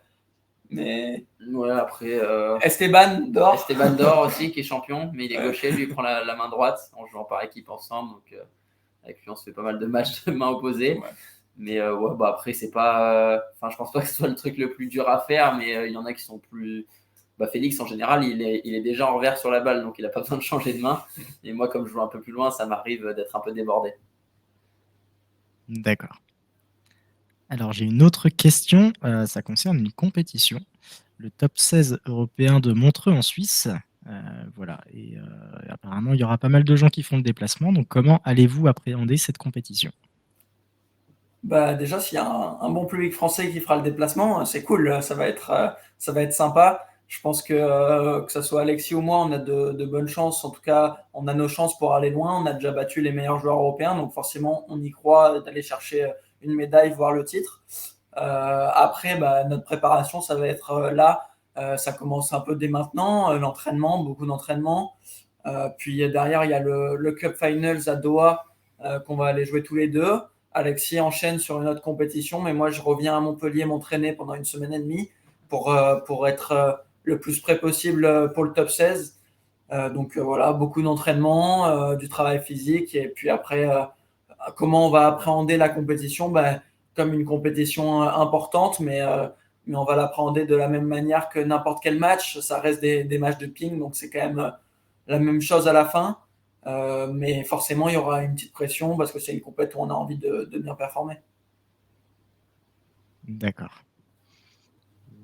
Mais. Ouais, après. Esteban d'or. Esteban d'or aussi, qui est champion, mais il est gaucher, lui, il prend la main droite en jouant par équipe ensemble. Donc, avec lui, on se fait pas mal de matchs de main opposée. Ouais. Mais après, c'est pas. Enfin, je pense pas que ce soit le truc le plus dur à faire, mais il y en a qui sont plus. Félix, en général, il est déjà en revers sur la balle, donc il n'a pas besoin de changer de main. Et moi, comme je joue un peu plus loin, ça m'arrive d'être un peu débordé. D'accord. Alors, j'ai une autre question. Ça concerne une compétition. Le top 16 européen de Montreux en Suisse. Voilà. Et apparemment, il y aura pas mal de gens qui font le déplacement. Donc, comment allez-vous appréhender cette compétition? Déjà, s'il y a un bon public français qui fera le déplacement, c'est cool. Ça va être sympa. Je pense que ce soit Alexis ou moi, on a de bonnes chances. En tout cas, on a nos chances pour aller loin. On a déjà battu les meilleurs joueurs européens. Donc, forcément, on y croit d'aller chercher une médaille, voire le titre. Après, notre préparation, ça va être là. Ça commence un peu dès maintenant. L'entraînement, beaucoup d'entraînement. Puis derrière, il y a le Club Finals à Doha qu'on va aller jouer tous les deux. Alexis enchaîne sur une autre compétition, mais moi, je reviens à Montpellier m'entraîner pendant une semaine et demie pour être le plus près possible pour le top 16. Donc voilà, beaucoup d'entraînement, du travail physique. Et puis après, comment on va appréhender la compétition? Comme une compétition importante, mais on va l'appréhender de la même manière que n'importe quel match. Ça reste des matchs de ping, donc c'est quand même la même chose à la fin. Mais forcément, il y aura une petite pression parce que c'est une compétition où on a envie de bien performer. D'accord.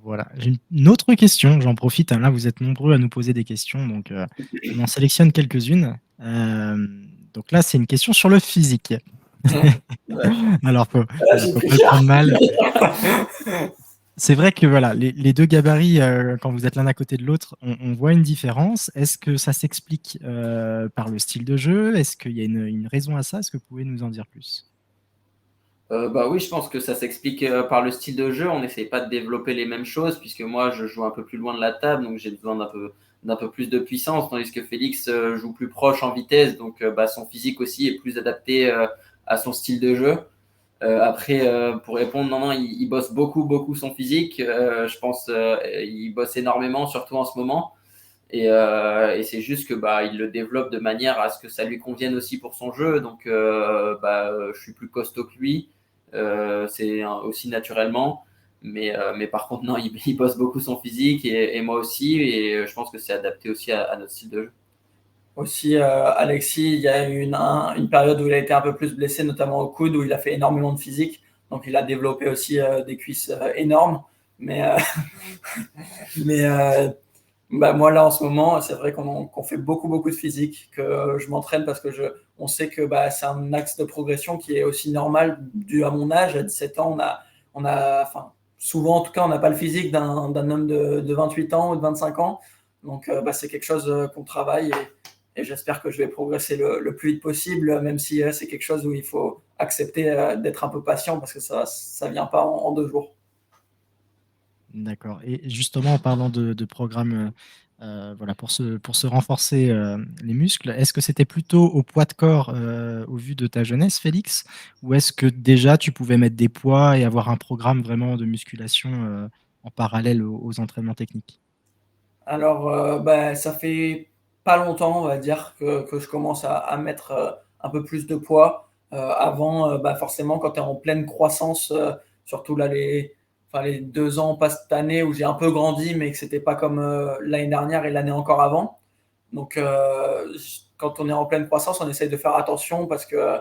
Voilà. J'ai une autre question, j'en profite. Là, vous êtes nombreux à nous poser des questions, donc je m'en sélectionne quelques-unes. Donc là, c'est une question sur le physique. Alors, faut pas le prendre mal. C'est vrai que voilà, les deux gabarits, quand vous êtes l'un à côté de l'autre, on voit une différence. Est-ce que ça s'explique par le style de jeu? Est-ce qu'il y a une raison à ça? Est-ce que vous pouvez nous en dire plus? Oui, je pense que ça s'explique par le style de jeu. On n'essaie pas de développer les mêmes choses, puisque moi, je joue un peu plus loin de la table, donc j'ai besoin d'un peu plus de puissance, tandis que Félix joue plus proche en vitesse, donc son physique aussi est plus adapté à son style de jeu. Après, pour répondre, non, il bosse beaucoup son physique. Je pense il bosse énormément, surtout en ce moment. Et c'est juste que il le développe de manière à ce que ça lui convienne aussi pour son jeu. Donc, je suis plus costaud que lui. C'est aussi naturellement. Mais par contre, non, il bosse beaucoup son physique et moi aussi. Et je pense que c'est adapté aussi à notre style de jeu. Aussi, Alexis, il y a eu une période où il a été un peu plus blessé, notamment au coude, où il a fait énormément de physique. Donc, il a développé aussi des cuisses énormes. Mais moi, là, en ce moment, c'est vrai qu'on fait beaucoup de physique, que je m'entraîne parce que on sait que c'est un axe de progression qui est aussi normal dû à mon âge. À 17 ans, souvent, en tout cas, on n'a pas le physique d'un homme de 28 ans ou de 25 ans. Donc, c'est quelque chose qu'on travaille et j'espère que je vais progresser le plus vite possible, même si c'est quelque chose où il faut accepter d'être un peu patient parce que ça ne vient pas en 2 jours. D'accord. Et justement, en parlant de programme voilà, pour se renforcer les muscles, est-ce que c'était plutôt au poids de corps au vu de ta jeunesse, Félix, ou est-ce que déjà tu pouvais mettre des poids et avoir un programme vraiment de musculation en parallèle aux entraînements techniques? Alors, ça fait pas longtemps, on va dire, que je commence à mettre un peu plus de poids. Avant, forcément, quand tu es en pleine croissance, surtout là, les 2 ans pas cette année où j'ai un peu grandi, mais que c'était pas comme l'année dernière et l'année encore avant. Donc, quand on est en pleine croissance, on essaye de faire attention parce que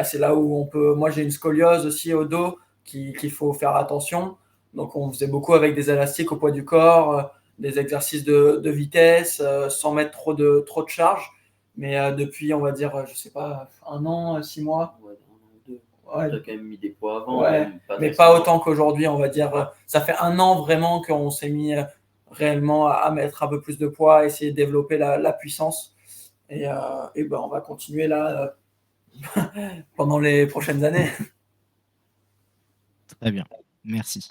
c'est là où on peut. Moi, j'ai une scoliose aussi au dos qu'il faut faire attention. Donc, on faisait beaucoup avec des élastiques au poids du corps. des exercices de vitesse sans mettre trop de charge. Mais depuis, on va dire, je sais pas, 1 an, 6 mois. Ouais. Tu as quand même mis des poids avant. Ouais, mais pas autant qu'aujourd'hui, on va dire. Ça fait 1 an vraiment qu'on s'est mis réellement à mettre un peu plus de poids, essayer de développer la puissance. Et ben, on va continuer là pendant les prochaines années. Très bien, merci.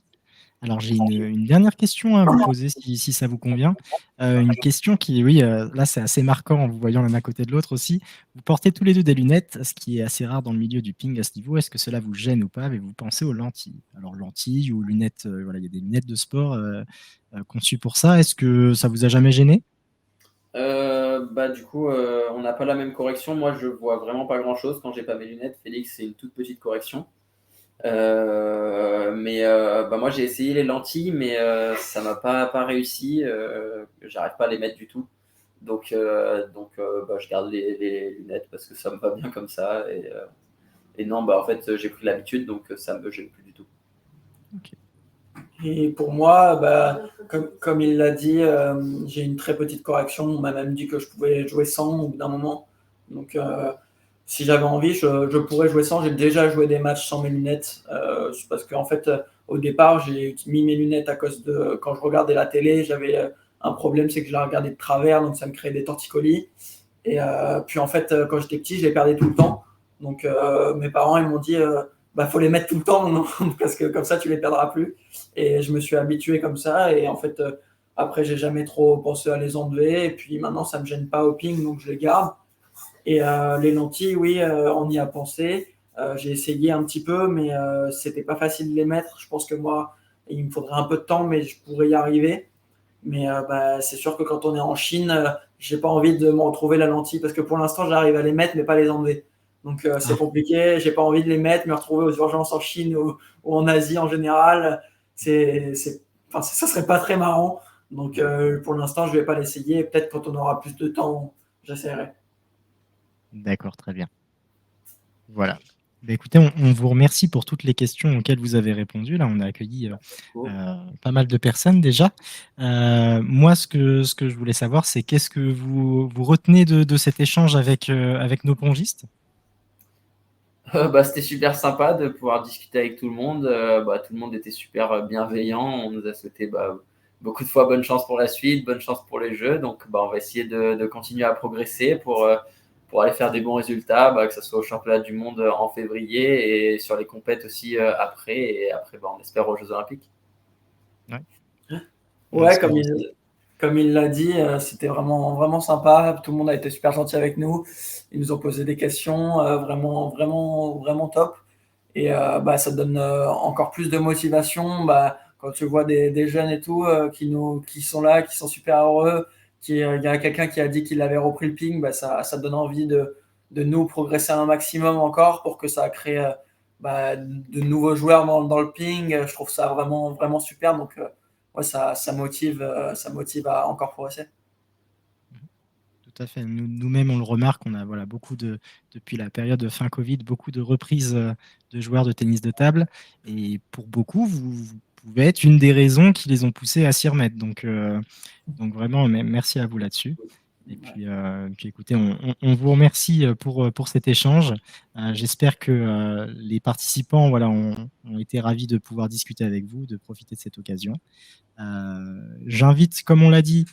Alors, j'ai une dernière question à vous poser, si ça vous convient. Une question qui, oui, là, c'est assez marquant en vous voyant l'un à côté de l'autre aussi. Vous portez tous les deux des lunettes, ce qui est assez rare dans le milieu du ping à ce niveau. Est-ce que cela vous gêne ou pas? Avez-vous pensé aux lentilles? Alors, lentilles ou lunettes, voilà, il y a des lunettes de sport conçues pour ça. Est-ce que ça vous a jamais gêné? Du coup, on n'a pas la même correction. Moi, je vois vraiment pas grand-chose quand j'ai pas mes lunettes. Félix, c'est une toute petite correction. Moi j'ai essayé les lentilles, mais ça m'a pas réussi. J'arrive pas à les mettre du tout. Donc je garde les lunettes parce que ça me va bien comme ça. Et non, en fait, j'ai pris l'habitude, donc ça me gêne plus du tout. Et pour moi, comme il l'a dit, j'ai une très petite correction. On m'a même dit que je pouvais jouer sans au bout d'un moment. Donc si j'avais envie, je pourrais jouer sans. J'ai déjà joué des matchs sans mes lunettes. Parce qu'en fait, au départ, j'ai mis mes lunettes à cause de... Quand je regardais la télé, j'avais un problème, c'est que je la regardais de travers, donc ça me créait des torticolis. Et puis en fait, quand j'étais petit, je les perdais tout le temps. Donc mes parents, ils m'ont dit, faut les mettre tout le temps, non parce que comme ça, tu les perdras plus. Et je me suis habitué comme ça. Et en fait, après, j'ai jamais trop pensé à les enlever. Et puis maintenant, ça me gêne pas au ping, donc je les garde. Et les lentilles, oui, on y a pensé. J'ai essayé un petit peu, mais c'était pas facile de les mettre. Je pense que moi, il me faudrait un peu de temps, mais je pourrais y arriver. Mais c'est sûr que quand on est en Chine, j'ai pas envie de me retrouver la lentille parce que pour l'instant, j'arrive à les mettre, mais pas les enlever. Donc c'est compliqué. J'ai pas envie de les mettre, me retrouver aux urgences en Chine ou en Asie en général. Ça serait pas très marrant. Donc pour l'instant, je vais pas l'essayer. Peut-être quand on aura plus de temps, j'essaierai. D'accord, très bien. Voilà. Écoutez, on vous remercie pour toutes les questions auxquelles vous avez répondu. Là, on a accueilli pas mal de personnes déjà. Moi, ce que je voulais savoir, c'est qu'est-ce que vous retenez de cet échange avec nos pongistes? C'était super sympa de pouvoir discuter avec tout le monde. Tout le monde était super bienveillant. On nous a souhaité beaucoup de fois bonne chance pour la suite, bonne chance pour les jeux. Donc, on va essayer de continuer à progresser pour aller faire des bons résultats, que ce soit au championnat du monde en février et sur les compètes aussi après. Et après, on espère aux Jeux Olympiques. Ouais, comme il l'a dit, c'était vraiment, vraiment sympa. Tout le monde a été super gentil avec nous. Ils nous ont posé des questions vraiment, vraiment, vraiment top. Et ça donne encore plus de motivation quand tu vois des jeunes et tout qui sont là, qui sont super heureux. Il y a quelqu'un qui a dit qu'il avait repris le ping, ça donne envie de nous progresser un maximum encore pour que ça crée de nouveaux joueurs dans le ping. Je trouve ça vraiment, vraiment super. Donc, ça motive à encore progresser. Tout à fait. Nous-mêmes, on le remarque, on a beaucoup depuis la période de fin Covid, beaucoup de reprises de joueurs de tennis de table. Et pour beaucoup, vous pouvez être une des raisons qui les ont poussés à s'y remettre. Donc vraiment, merci à vous là-dessus. Et puis écoutez, on vous remercie pour cet échange. J'espère que les participants ont été ravis de pouvoir discuter avec vous, de profiter de cette occasion. J'invite, comme on l'a dit,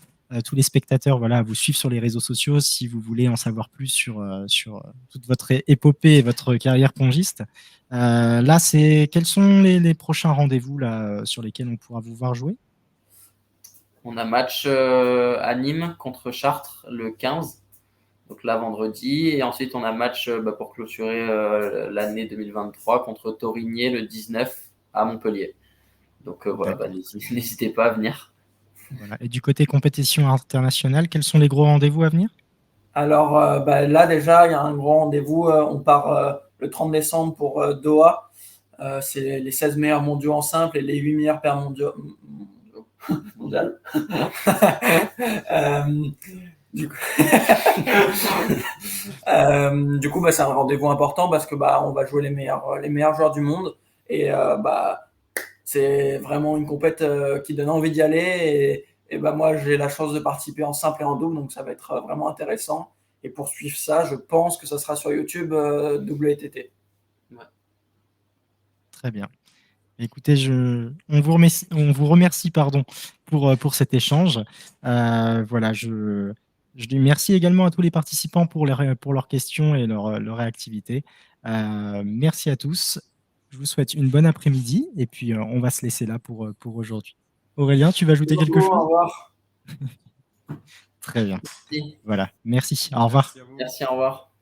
tous les spectateurs à vous suivre sur les réseaux sociaux si vous voulez en savoir plus sur toute votre épopée et votre carrière pongiste. Là, quels sont les prochains rendez-vous sur lesquels on pourra vous voir jouer? On a match à Nîmes contre Chartres le 15, donc là vendredi. Et ensuite, on a match pour clôturer l'année 2023 contre Torigné le 19 à Montpellier. Donc n'hésitez pas à venir. Voilà. Et du côté compétition internationale, quels sont les gros rendez-vous à venir? Alors là déjà, il y a un gros rendez-vous. On part le 30 décembre pour Doha. C'est les 16 meilleurs mondiaux en simple et les 8 meilleurs paires mondiaux. Mondial. Du coup, c'est un rendez-vous important parce que on va jouer les meilleurs joueurs du monde et c'est vraiment une compète qui donne envie d'y aller Et ben moi, j'ai la chance de participer en simple et en double, donc ça va être vraiment intéressant. Et pour suivre ça, je pense que ça sera sur YouTube WTT. Ouais. Très bien. Écoutez, on vous remercie pour cet échange. Voilà, je dis merci également à tous les participants pour leurs questions et leur réactivité. Merci à tous. Je vous souhaite une bonne après-midi et puis on va se laisser là pour aujourd'hui. Aurélien, tu vas ajouter quelque chose? Au revoir. Très bien. Merci. Voilà, merci. Au revoir. Merci, au revoir.